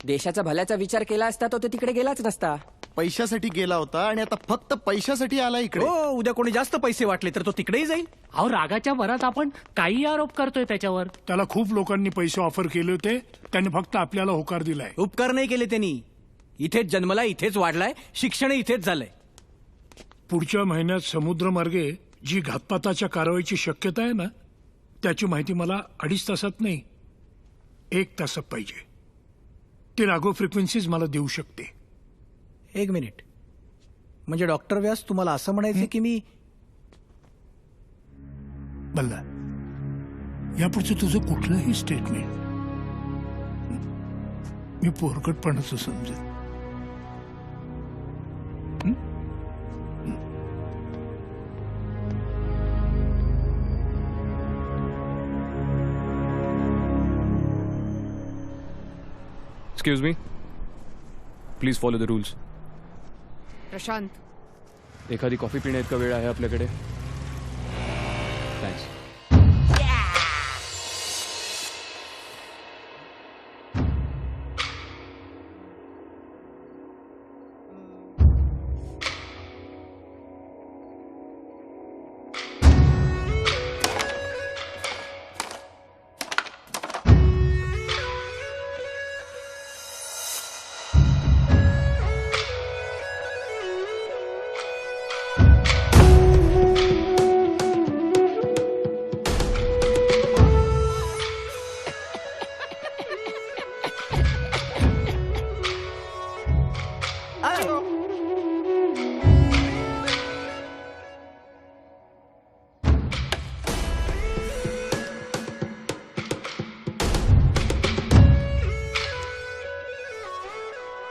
देशाच्या भल्याचा विचार केला असता तो तिकडे गेलाच नसता. पैशासाठी गेला होता आणि आता फक्त पैशासाठी आला इकडे. हो, उद्या कोणी जास्त पैसे वाटले तर तो तिकडेही जाईल. अहो रागाच्या भरात आपण काही आरोप करतोय त्याच्यावर. त्याला खूप लोकांनी पैसे ऑफर केले होते, त्यांनी फक्त आपल्याला होकार दिलाय. उपकार नाही केले त्यांनी. इथेच जन्मलाय, इथेच वाढलाय, शिक्षण इथेच झालंय. पुढच्या महिन्यात समुद्रमार्गे जी घातपाताच्या कारवाईची शक्यता आहे ना, त्याची माहिती मला 2.5 तासात नाही, 1 तासात पाहिजे. ते राघव फ्रिक्वेन्सीज मला देऊ शकते. 1 मिनिट. म्हणजे डॉक्टर व्यास, तुम्हाला असं म्हणायचं की मी बल्ला, यापुढचं तुझं कुठलंही स्टेटमेंट मी पोरकटपणाचं समजेल. Excuse me, please follow the rules. Prashant, एखादी कॉफी पिण्याइतका वेळ आहे आपल्याकडे? थँक्स.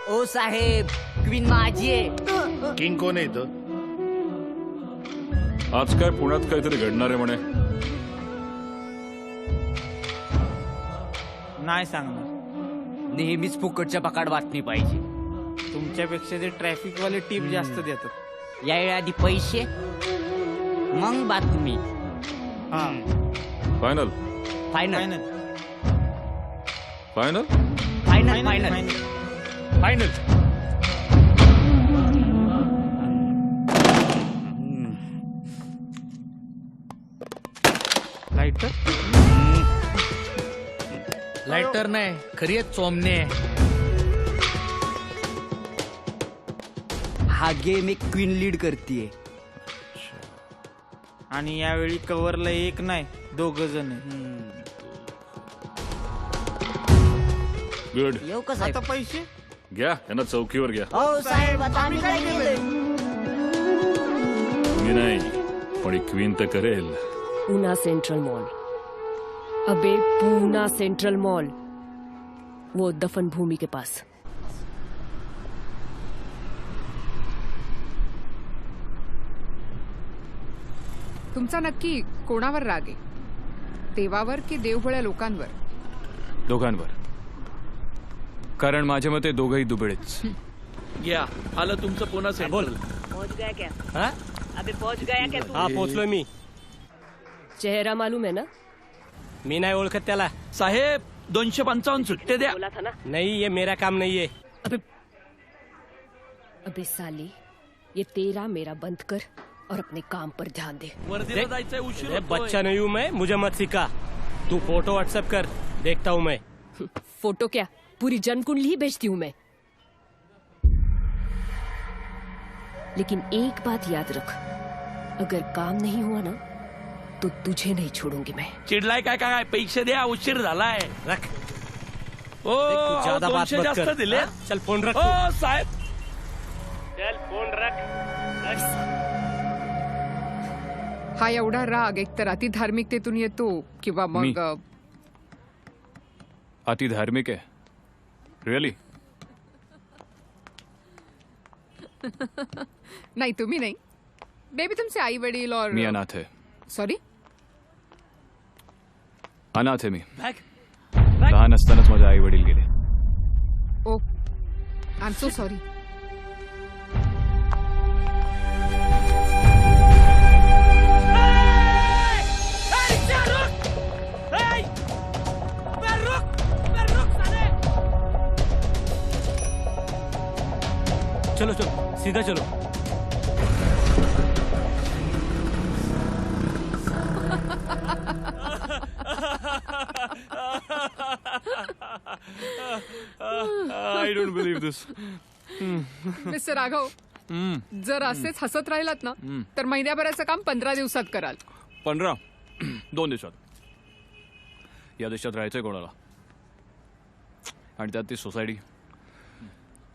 ओ साहेब, क्वीन माझी आहे. किंग कोण आहे इथं? आज काय पुण्यात काहीतरी घडणार आहे म्हणे. नाही सांगणार. नेहमीच फुकटच्या पकाड बातमी पाहिजे. तुमच्यापेक्षा ते ट्रॅफिकवाले टीप जास्त देतात. यावेळी आधी पैसे, मग बातमी. Final final final final final final. Lighter lighter नाही, खरी आहेत चोमणे. हा गेम एक क्वीन लीड करतीये. आणि यावेळी कव्हरला 1 नाही 2 जण आहे. गुड. येऊ का साहेब? आता पैसे घ्या, यांना चौकीवर घ्या. हो साहेब, आता आम्ही काय केलंय? मी नाही, पण क्वीन तर करेल. Poona central mall. अबे पूना सेंट्रल मॉल, वो दफन भूमि के पास. तुमचा नक्की कोणावर राग आहे? देवावर की देवभोळ्या लोकांवर? दोघांवर. कारण माझ्या मते दोघंही दुबळेच. घ्या, आलं तुमचं पुन्हा सेंट्रल. पहुंच गया क्या? अबे पहुंच गया क्या तू? हा, पोहोचलोय मी. चेहरा मालूम है ना? मी नाही ओळखत त्याला. साहेब 255 सुट्टे द्या. बोला था ना. नाही, ये मेरा काम नहीं है. अबे साली, ये तेरा मेरा बंद कर और अपने काम पर ध्यान दे. वर्दीला जायचंय, उशीर अरे होतोय. बच्चा नहीं हूँ मैं, मुझे मत सिखा. तू फोटो व्हाट्सएप कर, देखता हूँ मैं. फोटो क्या, पूरी जन्म कुंडली ही बेचती हूँ मैं. लेकिन एक बात याद रख, अगर काम नहीं हुआ ना तो तुझे नहीं छोड़ूंगी मैं. चिडलाय काय काय? पैसे द्या, उशीर झालाय. रख. ओ, तू ज्यादा बात 200 मत जास्त कर. दिले. हाँ? चल फोन रख. ओ साहेब, चल फोन रख. हा एवढा राग एकतर अति धार्मिकतेतून येतो किंवा मी. मग अति धार्मिक है रियली. नाही तुम्ही नाही, बेबी तुमचे आई वडील और मी अनाथ है. सॉरी, अनाथ आहे मी. लहान असतानाच माझे आई वडील गेले. ओ आय एम सो सॉरी. चलो चलो सीधा चलो. I don't believe this. Mister Raghav, जर असेच हसत राहिलात ना तर महिन्याभराचं काम 15 दिवसात कराल. 15 2 दिवसात. या देशात राहायचंय कोणाला, आणि त्यात ती सोसायटी.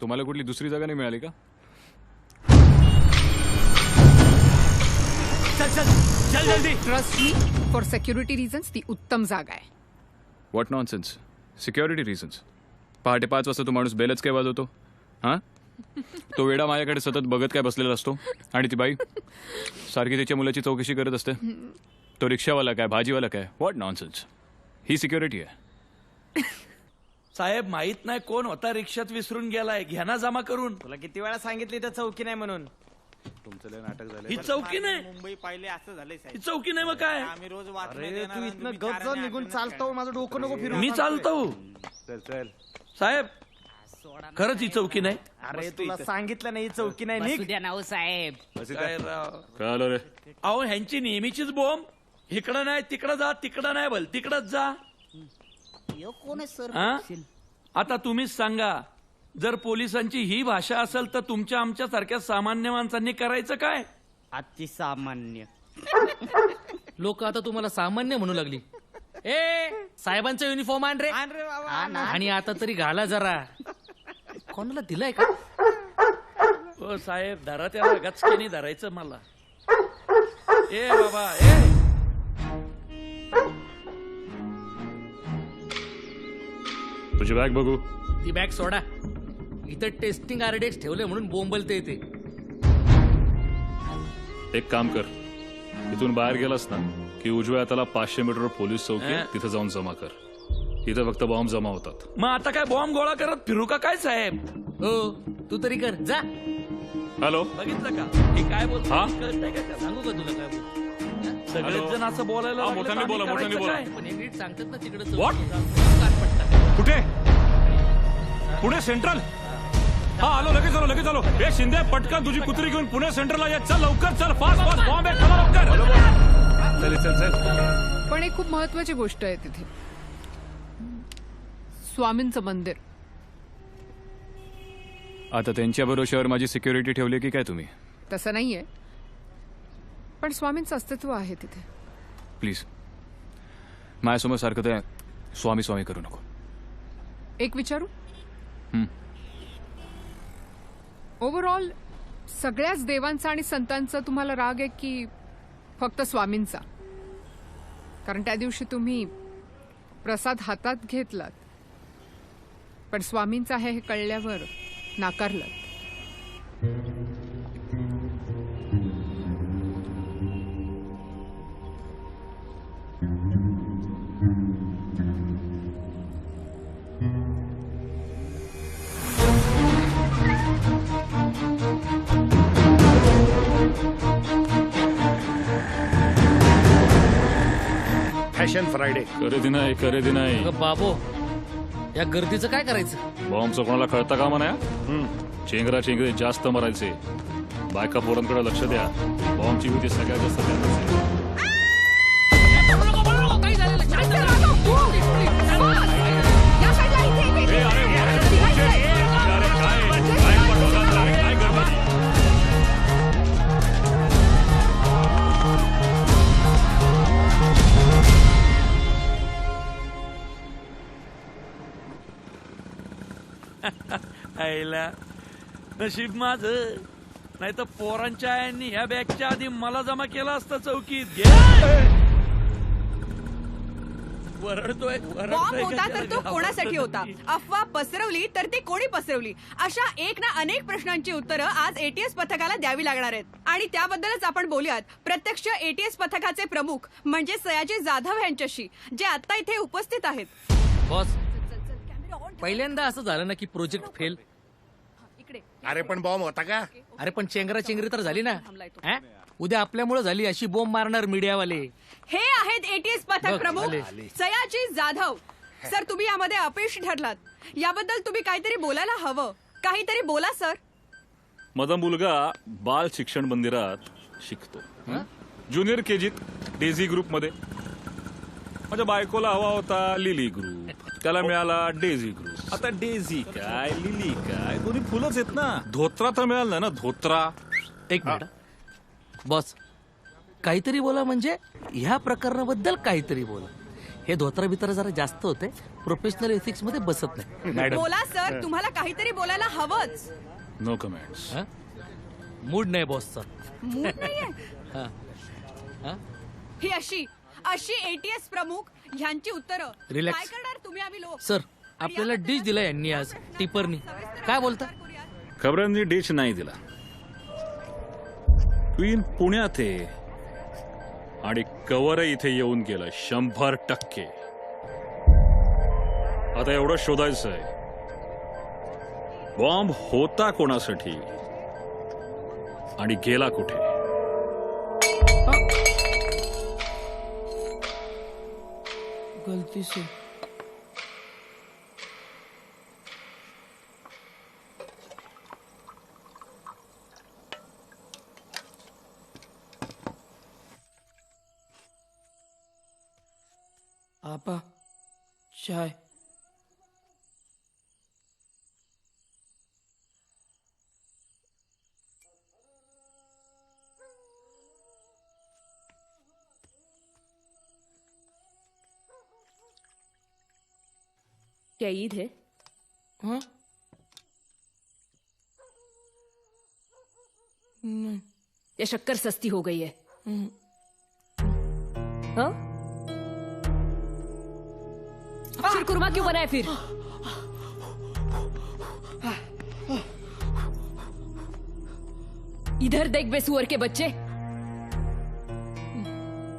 तुम्हाला कुठली दुसरी जागा नाही मिळाली का? चल चल चल जल्दी. Trust me, for security reasons ती उत्तम जागा आहे. What nonsense. Security reasons. पहाटे 5 वाजता तो माणूस बेलच काय वाजवतो? हा, तो वेडा माझ्याकडे सतत बघत काय बसलेला असतो, आणि ती बाई सारखी तिच्या मुलाची चौकशी करत असते. तो रिक्षावाला काय, भाजीवाला काय. What nonsense. ही सिक्युरिटी आहे. साहेब माहित नाही कोण होता रिक्षात विसरून गेलाय. घ्या ना जमा करून. तुला किती वेळा सांगितली तर चौकी नाही म्हणून. तुमचं लय नाटक झालं. ही चौकी नाही. मुंबई पाहिले असं झालंय ही चौकी नाही मग काय. आम्ही रोज तू इथनं गप जा निघून चालतो. माझं डोकं नको फिरू. मी चालतो. चल चल साहेब खरंच ही चौकी नाही. अरे तुला सांगितलं नाही चौकी नाही. निघ. साहेब काय राव. काय आलं रे? अहो ह्यांची नेहमीचीच बोंब. इकडं नाही तिकडं जा, तिकडं नाही भल तिकडंच जा. हा? आता तुम्हीच सांगा, जर पोलिसांची ही भाषा असेल तर तुमच्या आमच्या सारख्या सामान्य माणसांनी करायचं काय? अति सामान्य. लोक आता तुम्हाला सामान्य म्हणू लागली. ए साहेबांचा युनिफॉर्म आण रे. आणि आता तरी घाला जरा. कोणाला दिलाय का? ओ साहेब धरा त्याला. गचकेने धरायचं मला. ए बाबा ए. तुझी बॅग बघू. ती बॅग सोडा. इथं टेस्टिंग आरडीएक्स ठेवले म्हणून बोंबलते येते. एक काम कर, इथून बाहेर गेलास ना की उजव्या हाताला 500 मीटर पोलीस चौकी आहे, तिथे जाऊन जमा कर. इथं फक्त बॉम्ब जमा होतात. मग आता काय बॉम्ब गोळा करत फिरू का काय साहेब? हो तू तरी कर जा. हॅलो, बघितलं का हे काय बोलतो? हा? कळतंय का? सांगू का तुला काय बोल? सगळेच जण असं बोलायला लागले तर मोठ्याने आम्ही बोला, मोठ्याने करायचं बोला. काय? पण हे नीट सांगतात ना तिकडे. What? कुठे? पुणे सेंट्रल. हा आलो, लगेच आलो, लगेच आलो. ए शिंदे पटकन तुझी कुत्री घेऊन पुणे सेंट्रलला ये. चल लवकर, चल फास्ट फास्ट. बॉम्ब आहे, चला लवकर. चल चल चल. पण एक खूप महत्वाची गोष्ट आहे तिथे, स्वामींचं मंदिर. आता त्यांच्या भरोश्यावर माझी सिक्युरिटी ठेवली की काय तुम्ही? तसं नाहीये, पण स्वामींचं अस्तित्व आहे तिथे. प्लीज माझ्यासमोर सारखं ते स्वामी स्वामी करू नको. एक विचारू? ओव्हरऑल सगळ्याच देवांचा आणि संतांचा तुम्हाला राग आहे की फक्त स्वामींचा? कारण त्या दिवशी तुम्ही प्रसाद हातात घेतलात, पण स्वामींचा आहे हे कळल्यावर नाकारलात. Fashion Friday. खरेदी नाही. अगं बाबो, या गर्दीचं काय करायचं? बॉम्बचं कोणाला कळतं का म्हणा? चेंगरा चेंगरे जास्त मरायचे. बायका पोरांकडे लक्ष द्या. बॉम्बची भीती सगळ्यात जास्त त्यांनाच आहे. आईला नशीब माझ, नाही तर पोरांच्या आयांनी ह्या बॅगच्या आधी मला जमा केला असता चौकीत. बॉम्ब होता तर तो कोणासाठी होता, अफवा पसरवली तर ती कोणी पसरवली, अशा एक ना अनेक प्रश्नांची उत्तरं आज एटीएस पथकाला द्यावी लागणार आहेत. आणि त्याबद्दलच आपण बोलूयात प्रत्यक्ष एटीएस पथकाचे प्रमुख म्हणजे सयाजी जाधव यांच्याशी, जे आता इथे उपस्थित आहेत. बॉस, पहिल्यांदा असं झालं ना की प्रोजेक्ट फेल. अरे पण बॉम्ब होता का? अरे पण चेंगरा चेंगरी तर झाली ना. हा? उद्या आपल्यामुळे झाली अशी बोंब मारणार मीडियावाले. हे आहेत एटीएस पथक प्रमुख सयाजी जाधव. सर, तुम्ही यामध्ये अपयशी ठरलात, याबद्दल तुम्ही काहीतरी बोलायला हवं. काहीतरी बोला सर. माझा मुलगा बाल शिक्षण मंदिरात शिकतो, ज्युनियर केजीत डेझी ग्रुप मध्ये. माझ्या बायकोला हवा होता लिली ग्रुप, त्याला मिळाला डेझी ग्रुप. आता डेझी काय लिली काय दोन्ही फुलंच आहेत ना. धोत्रा तर मिळाला ना, धोत्रा. एक मिनिट बॉस, काहीतरी बोला म्हणजे ह्या प्रकरणाबद्दल काहीतरी बोला. हे धोत्रा बित्रा जरा जास्त होते, प्रोफेशनल एथिक्स मध्ये बसत नाही. बोला सर, तुम्हाला काहीतरी बोलायला हवंच. No comments. मूड नाही बॉसचा. मूड नाहीये. ही अशी एटीएस प्रमुख ह्यांची उत्तरं. रिलॅक्स. काय करणार तुम्ही आम्ही लोक. सर, आपल्याला डिश दिला यांनी आज टिपरनी. काय बोलता? खबरांनी डिश नाही दिला. क्वीन पुण्यात आहे आणि कवर इथे येऊन गेलं 100%. आता एवढं शोधायचंय बॉम्ब होता कोणासाठी आणि गेला कुठे. गलती से आपा चाय. क्या ईद है? हाँ? या शक्कर सस्ती हो गई है? हाँ? शिरकुरमा क्यों बनाए फिर? इधर देख बे सुअर के बच्चे.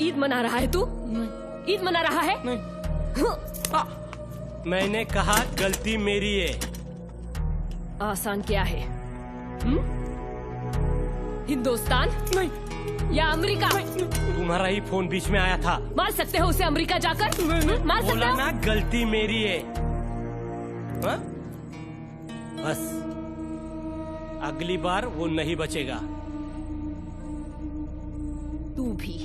ईद मना रहा है तू? ईद मना रहा है? मैंने कहा गलती मेरी है. आसान क्या है? हिंदुस्तान या अमेरिका? तुम्हारा ही फोन बीच में आया था. मार सकते हो उसे अमेरिका जाकर? मार सकते बोला हो? ना गलती मेरी है. हाँ? बस अगली बार वो नहीं बचेगा. तू भी.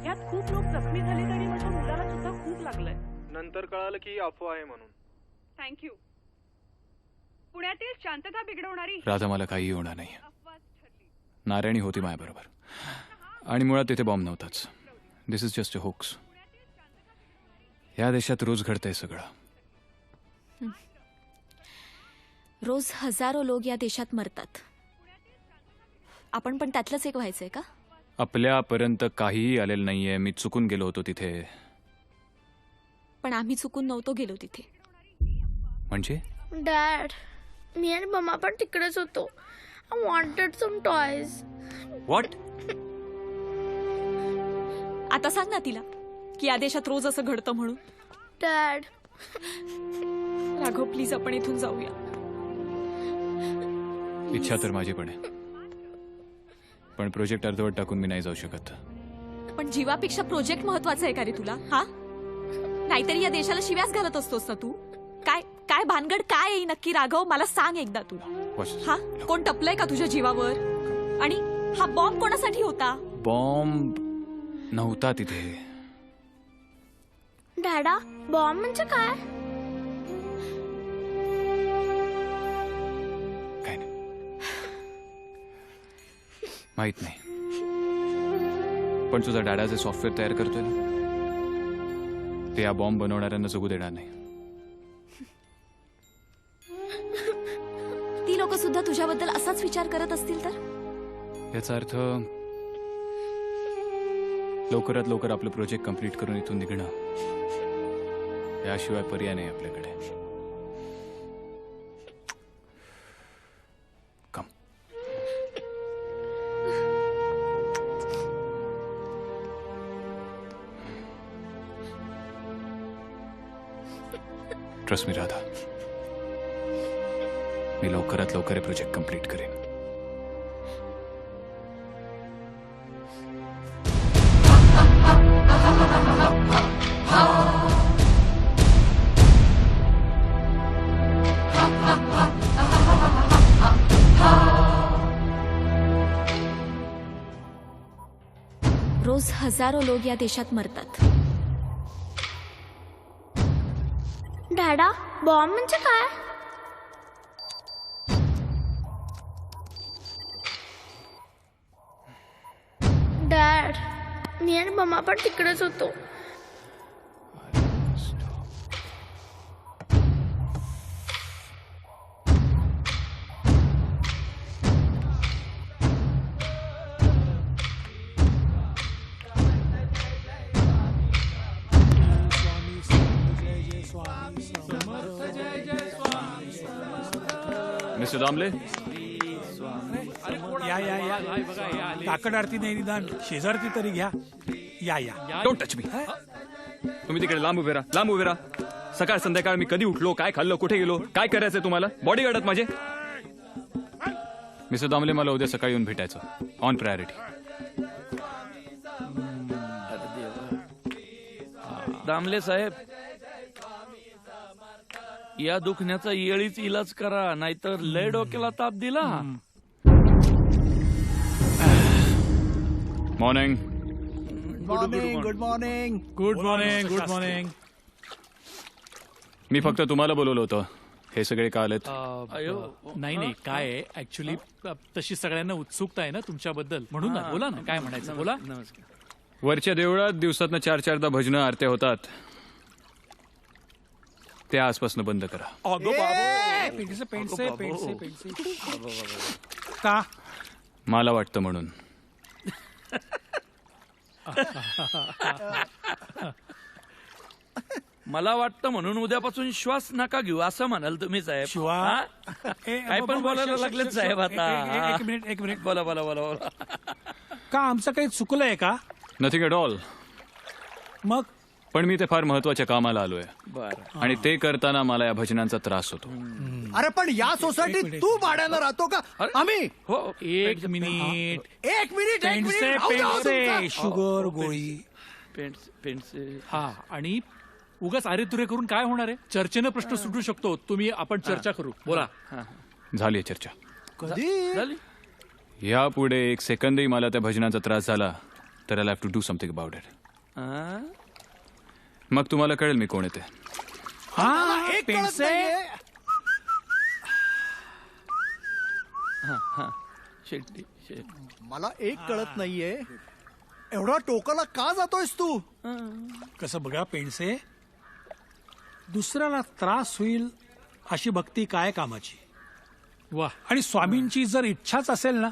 यात खूप लोक जखमी झाले आणि माझ्या मुलाला सुद्धा खूप लागलंय. नंतर कळालं की अफवा आहे म्हणून. थँक्यू. पुण्यातील शांतता बिघडवणारी राधा, मला काही होणार नाही. नारायणी होती माझ्याबरोबर आणि मुळात तिथे बॉम्ब नव्हताच. दिस इज जस्ट अ होक्स. या देशात रोज घडतंय सगळं. रोज हजारो लोक या देशात मरतात. आपण पण त्यातलंच एक व्हायचंय का? आपल्यापर्यंत काहीही आलेलं नाहीये. मी चुकून गेलो होतो तिथे. पण आम्ही चुकून नव्हतो गेलो तिथे. म्हणजे डॅड, मी आणि मम्मा पण तिकडेच होतो. I wanted some toys. What? आता सांग ना तिला की या देशात रोज असं घडतं म्हणून. डॅड, राघव प्लीज आपण इथून जाऊया. इच्छा तर माझी पण आहे, पण प्रोजेक्ट अर्धवट टाकून मी नाही जाऊ शकत. पण जीवापेक्षा प्रोजेक्ट महत्वाचा आहे का रे तुला? हा, नाहीतरी या देशाला शिव्यास घालत असतोस ना तू. काय काय भानगड काय आहे नक्की राघव? मला सांग एकदा तू. हा, कोण टपलंय का तुझ्या जीवावर? आणि हा बॉम्ब कोणासाठी होता? बॉम्ब नव्हता तिथे. डॅडा, बॉम्ब म्हणजे काय? माहित नाही. पण तुझा डॅडा जे सॉफ्टवेअर तयार करतोय ना ते या बॉम्ब बनवणाऱ्यांना जगू देणार नाही. ती लोक सुद्धा तुझ्याबद्दल असाच विचार करत असतील तर? याचा अर्थ लवकरात लवकर आपलं प्रोजेक्ट कम्प्लीट करून इथून निघणं याशिवाय पर्याय नाही आपल्याकडे. ट्रस्ट मी राधा, मी लवकरात लवकर हे प्रोजेक्ट कम्प्लीट करेन. रोज हजारो लोक या देशात मरतात. डॅडा, बॉम्ब म्हणजे काय? डॅड, मी आणि मम्मा पण तिकडेच होतो. मिस्टर दामले, या या या काकड आरती नाही निदान शेजारती तरी घ्या. या या. Don't touch me. तुम्ही तिकडे लांब उभे राहा, लांब उभे राहा. सकाळ संध्याकाळ मी कधी उठलो, काय खाल्लं, कुठे गेलो, काय करायचंय तुम्हाला? बॉडीगार्ड माझे. मिस्टर दामले, मला उद्या सकाळी येऊन भेटायचं ऑन प्रायोरिटी. दामले साहेब, या दुखण्याचा येळीच इलाज करा, नाहीतर लय डोक्याला ताप दिला. Morning. Morning. Good morning. Good morning. Good morning. मी फक्त तुम्हाला बोलवलं होतं. हे सगळे का आलेत? नाही नाही, काय आहे ऍक्च्युली तशी सगळ्यांना उत्सुकता आहे ना तुमच्याबद्दल, म्हणून ना. बोला ना, काय म्हणायचं, बोला. वरच्या देवळात दिवसातनं 4-4दा भजनं आरत्या होतात, त्या आजपासून बंद करा. का? मला वाटतं म्हणून. मला वाटतं म्हणून उद्यापासून श्वास नका घेऊ असं म्हणाल तुम्ही साहेब. हा? काय पण बोलायला लागलेत साहेब आता. एक मिनिट. बोला बोला बोला बोला. का आमचं काही चुकलंय का? Nothing at all. मग पण मी ते फार महत्वाच्या कामाला आलोय बरं. आणि ते करताना मला या भजनांचा त्रास होतो. अरे पण या सोसायटीत तू भाड्यानं राहतो का? आम्ही हो. एक मिनिट. एक मिनिट. राहू द्या हो पेंडसे तुमचा. शुगर गोळी. पेंटसे. हा, आणि उगाच अरेतुरे करून काय होणार आहे? चर्चेनं प्रश्न सुटू शकतो. आपण चर्चा करू. बोला. झाली चर्चा. कधी? झाली. यापुढे एक सेकंदही मला त्या भजनाचा त्रास झाला तर I have to do something about it. मग तुम्हाला कळेल मी कोण येते. हा, एक कळत नाहीये. मला एक कळत नाहीये, एवढा टोकाला का जातोयस तू? कसं बघा पेंडसे, दुसऱ्याला त्रास होईल अशी भक्ती काय कामाची. वा. आणि स्वामींची जर इच्छाच असेल ना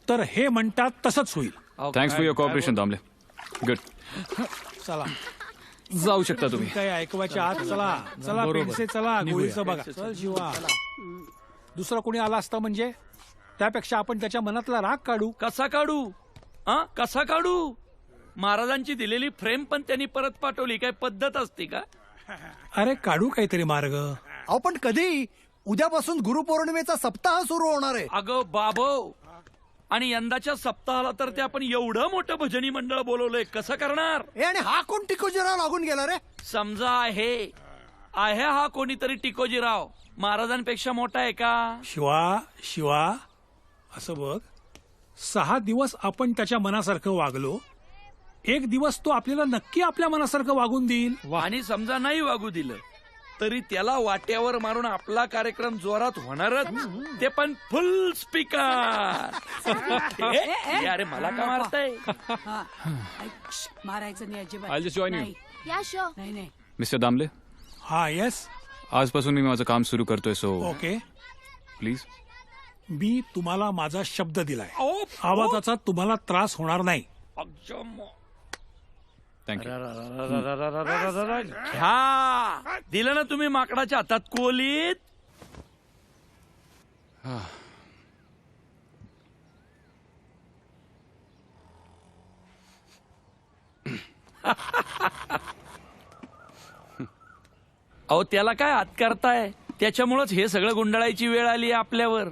तर हे म्हणतात तसंच होईल. Thanks for your cooperation Damle. Good. चला, जाऊ शकता तुम्ही. काय ऐकवायच्या आत. चला चला पेंडसे, चला गोळीचं बघा. चल शिवा. दुसरा कोणी आला असता म्हणजे त्यापेक्षा आपण त्याच्या मनातला राग काढू. कसा काढू? कसा काढू? महाराजांची दिलेली फ्रेम पण त्यांनी परत पाठवली. काय पद्धत असते का? अरे काढू काहीतरी मार्ग. अहो पण कधी? उद्यापासून गुरुपौर्णिमेचा सप्ताह सुरू होणार आहे. अगं बाबो, आणि यंदाच्या सप्ताहाला तर ते आपण एवढं मोठं भजनी मंडळ बोलवलंय, कसं करणार? आणि हा कोण टिकोजीराव लागून गेला रे? समजा आहे हा कोणीतरी टिकोजीराव महाराजांपेक्षा मोठा आहे का? शिवा असं बघ, 6 दिवस आपण त्याच्या मनासारखं वागलो, एक दिवस तो आपल्याला नक्की आपल्या मनासारखं वागून देईल. आणि समजा नाही वागू दिलं तरी त्याला वाट्यावर मारून आपला कार्यक्रम जोरात होणारच, ते पण फुल स्पीकर. अरे मला का मारताय? मारायचं नाही अजिबात. I'll just join you. नाही. या शो नाही नाही मिस्टर दामले, हा येस आजपासून मी माझं काम सुरू करतोय, सो ओके. प्लीज. मी तुम्हाला माझा शब्द दिलाय. आवाजाचा तुम्हाला त्रास होणार नाही. थँक्यू. घ्या, दिलं ना तुम्ही माकडाच्या हातात कोलीत. अहो त्याला काय हात करताय? त्याच्यामुळेच हे सगळं गुंडाळायची वेळ आली आपल्यावर.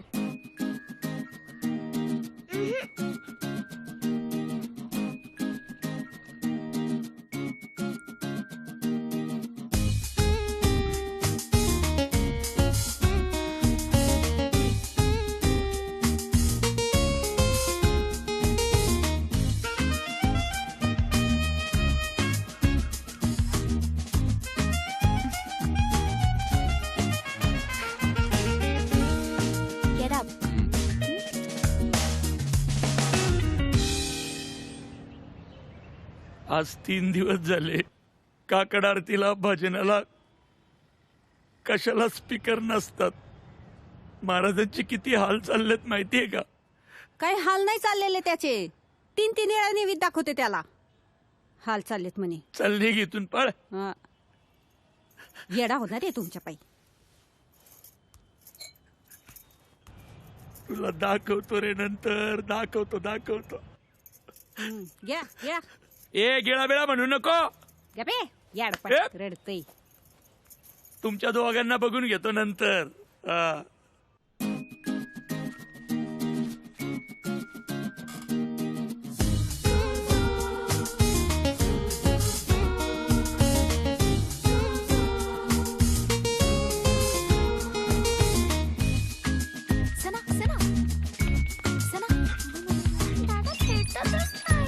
Get up. आज 3 दिवस झाले काकड आरतीला भजनाला कशाला स्पीकर नसतात. महाराजांचे किती हाल चाललेत माहितीये का? काही हाल नाही चाललेले त्याचे. 3 वेळा निविद दाखवते त्याला. हाल चाललेत म्हणे. चल निघ इथून पळ. येडा होणार आहे तुमच्या पायी. तुला दाखवतो रे, नंतर दाखवतो. घ्या घ्या ए गिळा बिळा म्हणू नको. घ्या बे याडपट रडतय. तुमच्या दोघांना बघून घेतो नंतर. सना सना सना दादा भेटतच नाही.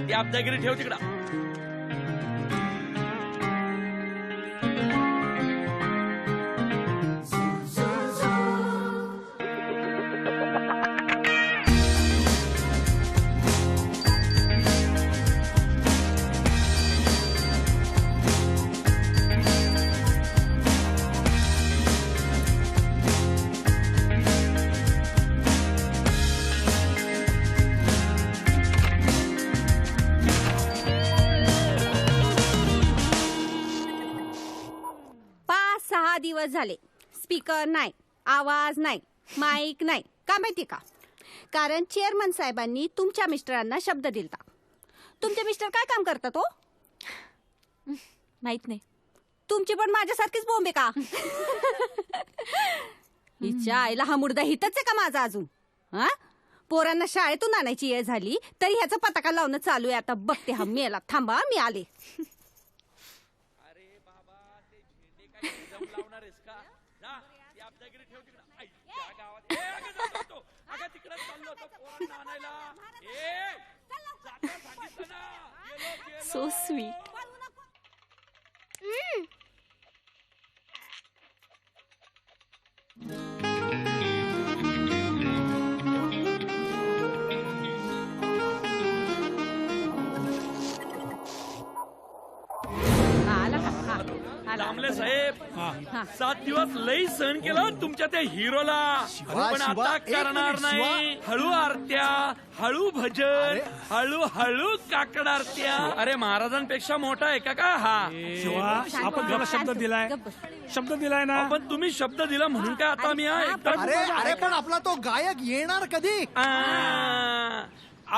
ती आपदागिरी ठेव तिकडा. दिवस झाले स्पीकर नाही, आवाज नाही, माईक नाही. का माहिती का? कारण चेअरमन साहेबांनी तुमच्या मिस्टरांना शब्द दिलता. तुमचे मिस्टर काय काम करतात हो? माहित नाही. तुमची पण माझ्यासारखीच बोंब आहे का? हिच्या आईला हा मुर्दा हितच आहे का माझा अजून? हा, पोरांना शाळेतून आणायची वेळ झाली तरी ह्याचा पताका लावणं चालू आहे. आता बघते हा मेला. थांबा मी आले. So sweet. आला का? हा, आला. दामले साहेब 7 दिवस लई सहन केलं तुमच्या त्या हिरोला पण शिवा, आता एक करणार मिनिट, शिवा. नाही. हळू आरत्या, हळू भजन, हळू हळू काकड आरत्या. अरे महाराजांपेक्षा मोठा आहे का हा? शिवा, आपण त्याला शब्द दिलाय. शब्द दिलाय ना. पण तुम्ही शब्द दिला म्हणून काय आता मी अरे पण आपला तो गायक येणार कधी?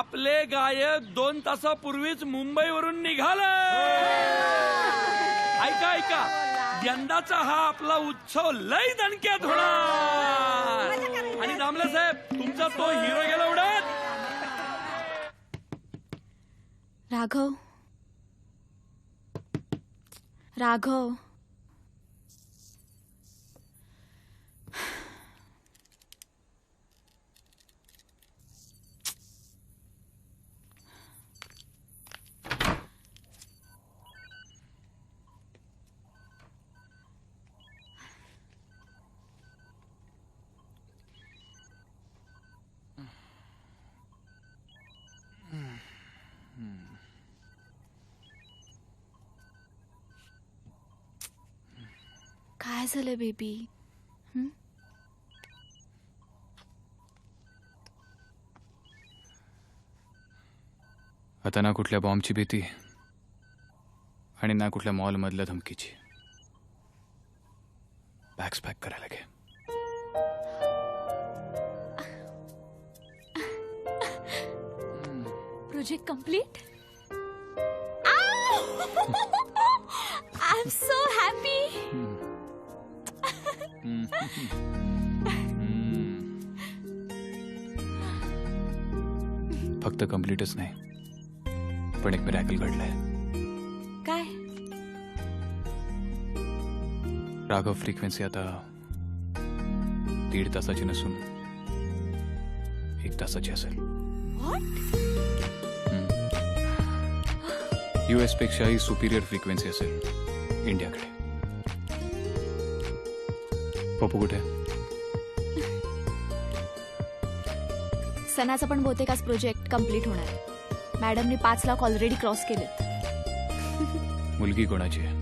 आपले गायक 2 तासापूर्वीच मुंबईवरून निघाले. ऐका यंदाचा हा आपला उत्सव लय दणक्यात होणार. आणि दामले साहेब तुमचा तो हिरो गेला उडत. राघव काय झालं बेबी? आता ना कुठल्या बॉम्बची भीती आणि ना कुठल्या मॉल मधल्या धमकीची. बॅग्स पॅक करायला घे. Project complete. I am so happy. फक्त कम्प्लीटच नाही पण एक मिरॅकल घडलाय. काय? राघव फ्रिक्वेन्सी आता 1.5 तासाची नसून 1 तासाची असेल. US पेक्षाही सुपिरियर फ्रिक्वेन्सी असेल इंडियाकडे. पप्पू कुठे? सणाचा पण बहुतेक आज प्रोजेक्ट कंप्लीट होणार आहे. मॅडमनी 5 लाख ऑलरेडी क्रॉस केलेत. मुलगी कोणाची आहे?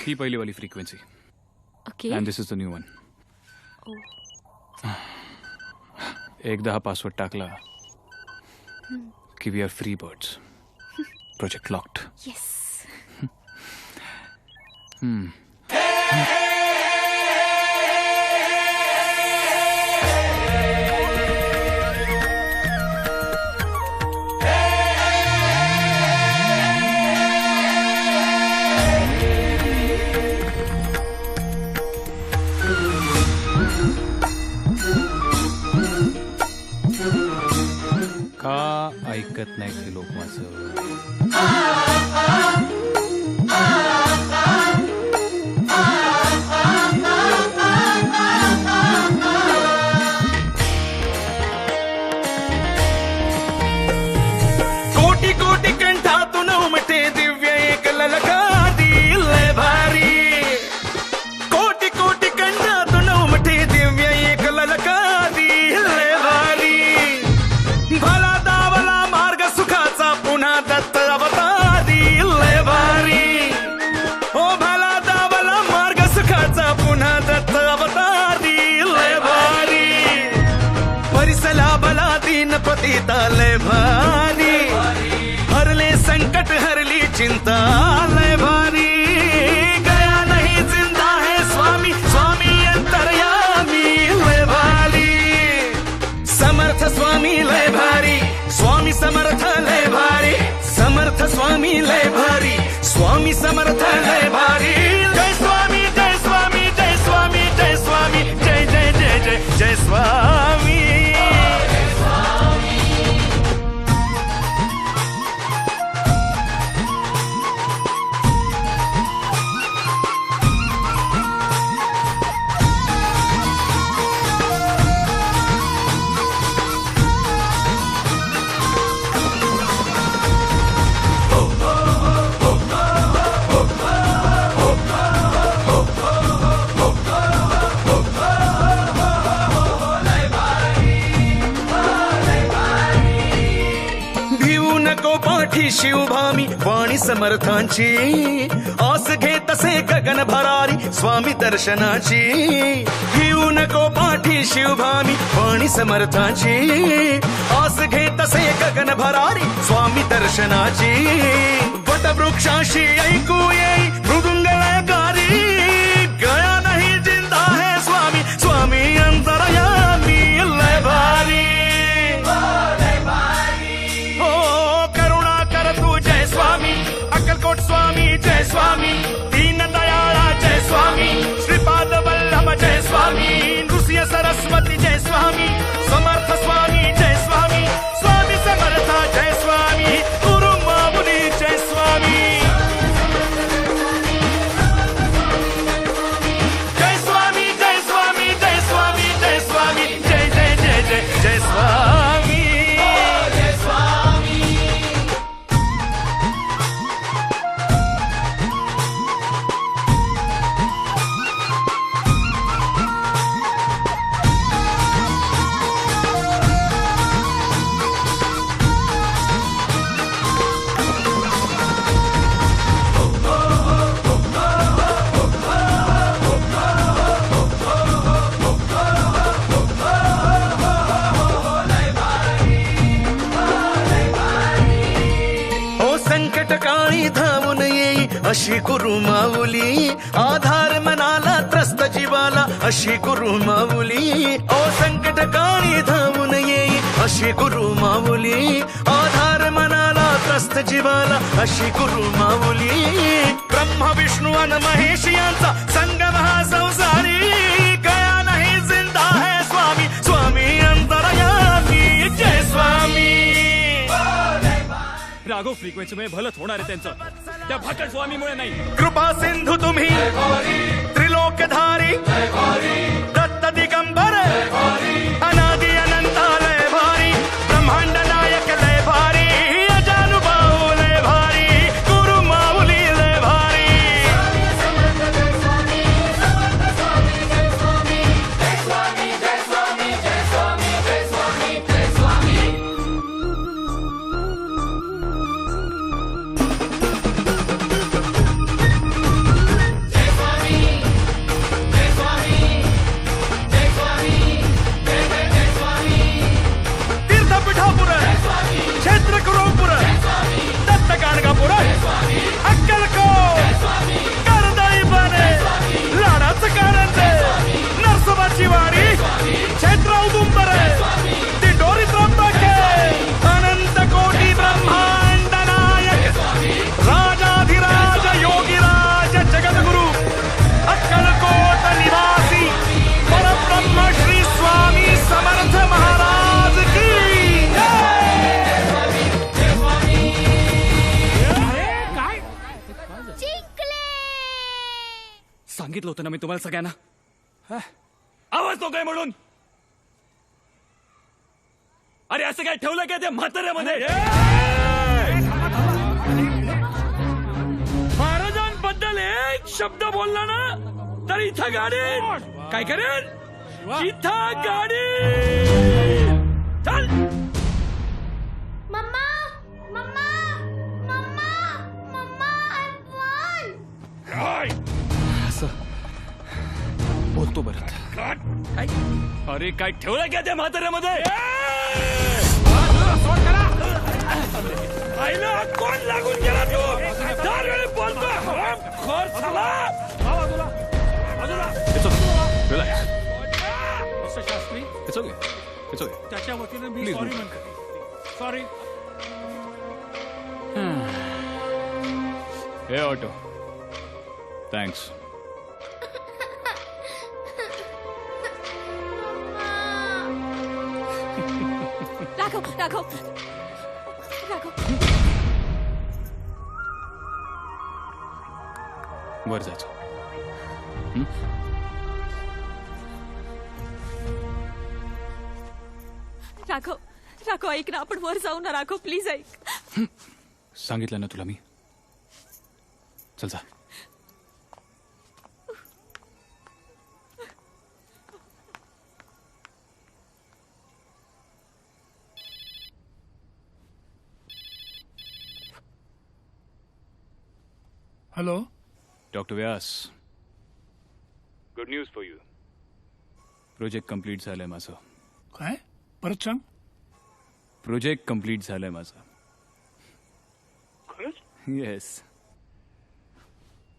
ही पहिली वाली frequency. Okay. And this is the new one. एकदा हा पासवर्ड टाकला की we are free birds. Project locked. Yes. का ऐकत नाही ते लोक माझं? कोटी कोटी कंठातून उमटे दिव्य एक ललकारी लय भारी. कोटी कोटी कंठातून उमटे दिव्य एक ललकारी लय भारी. भला दावला मार्ग सुखाचा पुन्हा दत्त अवतारी लय भारी. ओ भला दावला मार्ग सुखाचा पुन्हा दत्त अवतारी लय भारी. परिसला बला दीन पतिता लय भारी. हरले संकट हरली चिंता लय भारी. गया नहीं जिंदा है स्वामी स्वामी अंतर्यामी लय भारी. समर्थ स्वामी लय भारी. स्वामी समर्थ लय भारी. समर्थ स्वामी लय भारी. स्वामी समर्थ लय भारी. जय स्वामी जय स्वामी जय स्वामी जय स्वामी जय जय जय जय जय स्वामी. पाठीशी उभा मी वाणी समर्थांची आस घे तसे गगन भरारी स्वामी दर्शनाची घेऊ नको पाठीशी उभा मी वाणी समर्थांची आस घे तसे गगन भरारी स्वामी दर्शनाची वटवृक्षाशी ऐकू येई मृदुंग लयकारी गया नहीं जिंदा है स्वामी स्वामी अंतरयामी लय भारी हो करुणा कर तू जय स्वामी अक्कलकोट स्वामी जय स्वामी दीन दयाळा जय स्वामी श्रीपाद वल्लभ जय स्वामी नृसिंह सरस्वती जय स्वामी समर्थ स्वामी जय स्वामी स्वामी समर्थ जय स्वामी गुरु मामुनी जय स्वामी जय स्वामी जय स्वामी जय स्वामी जय स्वामी जय जय जय जय जय स्वामी जय स्वामी हो संकट काळी धावून येई अशी गुरु माऊली आधार मनाला त्रस्त जीवाला अशी गुरु माऊली ओ संकट काळी धावून येई अशी गुरु माऊली आधार मनाला त्रस्त जीवाला अशी गुरु माऊली ब्रह्मा विष्णू अन महेश यांचा संगम हा संसारी गया नाही जिंदा है स्वामी स्वामी अंतरयामी जय स्वामी राघव फ्रिक्वेन्सीमुळे भलत होणार आहे त्यांचं त्या भाकड स्वामीमुळे नाही कृपा सिंधू तुम्ही त्रिलोकधारी दत्त दिगंबर अनादि अनंत लय भारी ब्रह्मांड नायक लय भारी अजानुभाऊ लय भारी गुरु माऊली लय भारी तीर्थपीठापुर क्षेत्र कुरुपुर दत्त गाणगापुर अक्कलकोट करदळी बने लाडाचं कारंजे नरसोबाची वाडी क्षेत्र औदुंबर दिंडोरी त्र्यंबके अनंत कोटी ब्रह्मांड नायक राजाधिराज योगीराज जगद्गुरु अक्कलकोट निवासी परब्रह्म श्री स्वामी समर्थ महाराज की सांगितलं होतं ना मी तुम्हाला सगळ्यांना हा? आवाज तो काय म्हणून अरे असं काय ठेवलं काय त्या म्हाताऱ्यामध्ये महाराजांबद्दल एक शब्द बोलला ना तर इथं गाडी काय करेल इथं गाडी चल मम्मा मम्मा मम्मा मम्मा आय वॉन असं बोलतो बरं अरे काय ठेवलं काय त्या म्हाताऱ्यामध्ये आईला कोण लागून गेला तू दर वेळी बोलतो खोर झाला Shastri it's okay it's okay त्याच्या वतीने मी Please, सॉरी please. म्हणतो सॉरी हे ऑटो थँक्स राघव राघव राघव वर जायचं राघव राघव ऐक ना आपण वर जाऊ ना राघव प्लीज ऐक सांगितलं ना तुला मी चल जा hello doctor Vyas, good news for you. Project complete झालंय माझं. काय परत सांग. प्रोजेक्ट कम्प्लीट झालंय माझं. खरंच? येस.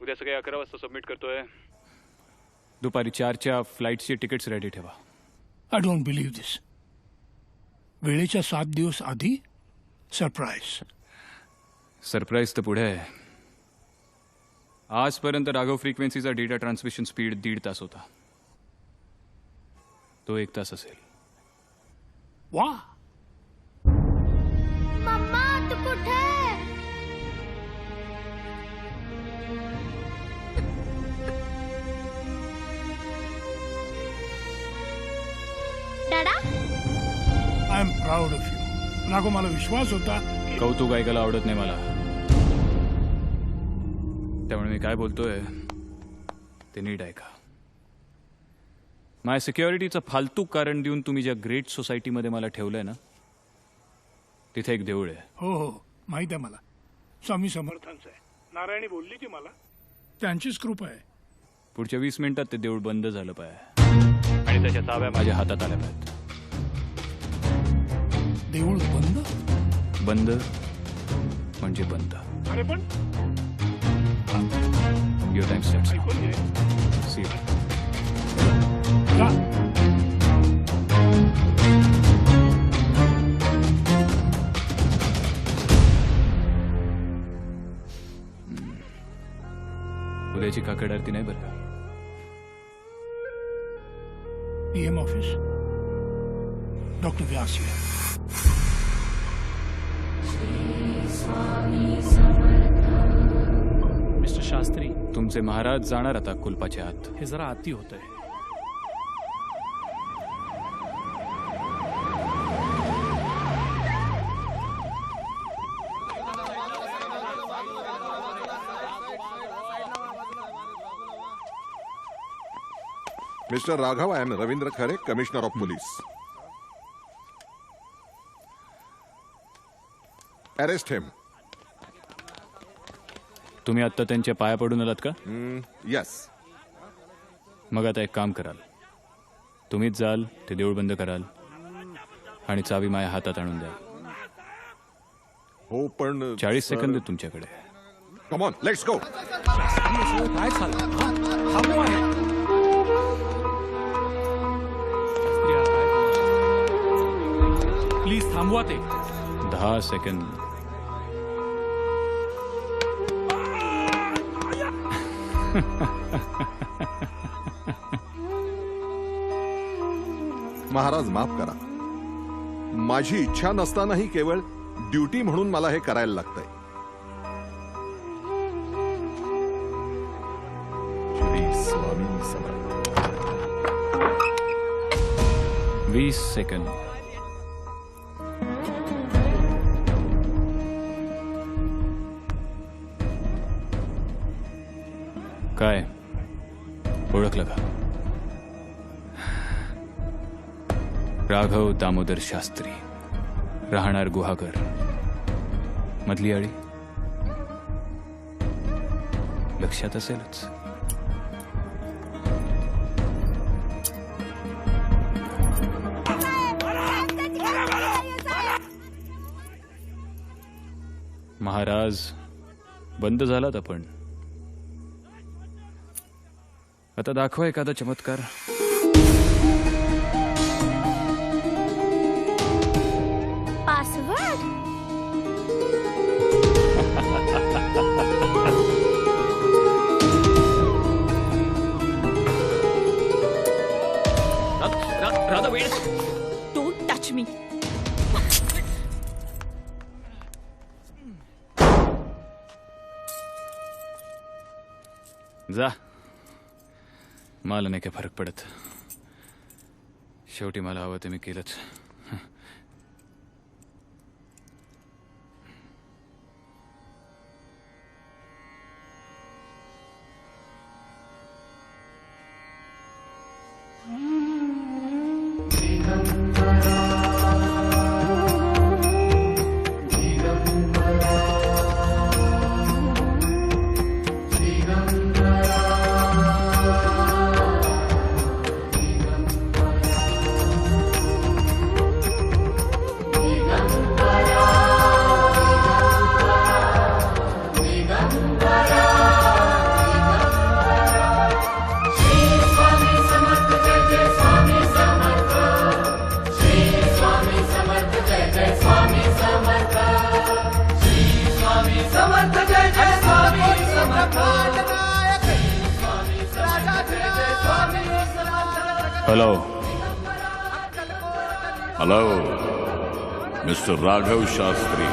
उद्या सकाळी 11 वाजता सबमिट करतोय. दुपारी 4च्या फ्लाईटची तिकीट्स रेडी ठेवा. आय डोंट बिलीव्ह दिस. वेळेच्या 7 दिवस आधी सरप्राईज. सरप्राईज तर पुढे आहे. आजपर्यंत राघव फ्रिक्वेन्सीचा डेटा ट्रान्समिशन स्पीड 1.5 तास होता. तो 1 तास असेल. वा. मम्मा तू कुठे? दादा I am proud of you. Raghav, मला विश्वास होता. कौतुक ऐकायला आवडत नाही मला, त्यामुळे मी काय बोलतोय ते नीट ऐका. माझ्या सिक्युरिटीचं फालतू कारण देऊन तुम्ही ज्या ग्रेट सोसायटीमध्ये मला ठेवलंय ना, तिथे एक देऊळ आहे. हो हो माहित आहे मला. स्वामी समर्थांचं आहे. नारायणी बोलली ती मला. त्यांचीच कृपा आहे. पुढच्या 20 मिनिटात ते देऊळ बंद झालं पाहिजे आणि त्याच्या चाव्या माझ्या हातात आल्या पाहिजेत. देऊळ बंद? बंद म्हणजे बंद. अरे पण युअर टाइम स्टार्ट्स. ऐकून घे. See you. जा. उद्याची काकड आरती नाही बरं का. PM office. Doctor Vyas. Mister Shastri, तुमचे महाराज जाणार आता कुलपाच्या आत. हे जरा अति होतंय. Mr. Raghav, I am Ravindra Khare, Commissioner of Police. Arrest him. तुम्ही आत्ता त्यांच्या पाया पडून आलात का? Yes. मग आता एक काम कराल. तुम्हीच जाल, ते देऊळ बंद कराल आणि चावी माझ्या हातात आणून द्याल. हो पण 40 सेकंद आहेत तुमच्याकडे. Come on, let's go. काय चाललं? प्लीज थांबवा ते. 10 सेकंद. महाराज माफ करा. माझी इच्छा नसतानाही केवळ ड्युटी म्हणून मला हे करायला लागतंय. श्री स्वामी समर्थ. 20 सेकंद. काय ओळखलं का? राघव दामोदर शास्त्री, राहणार गुहागर, मधली आळी. लक्षात असेलच. महाराज बंद झालात आपण. आता दाखवा एखादा चमत्कार. पासवर्ड. राधा वेळ. Don't touch me. जा. मला नाही काय फरक पडत. शेवटी मला हवं ते मी केलंच. Hello hello mister Raghav Shastri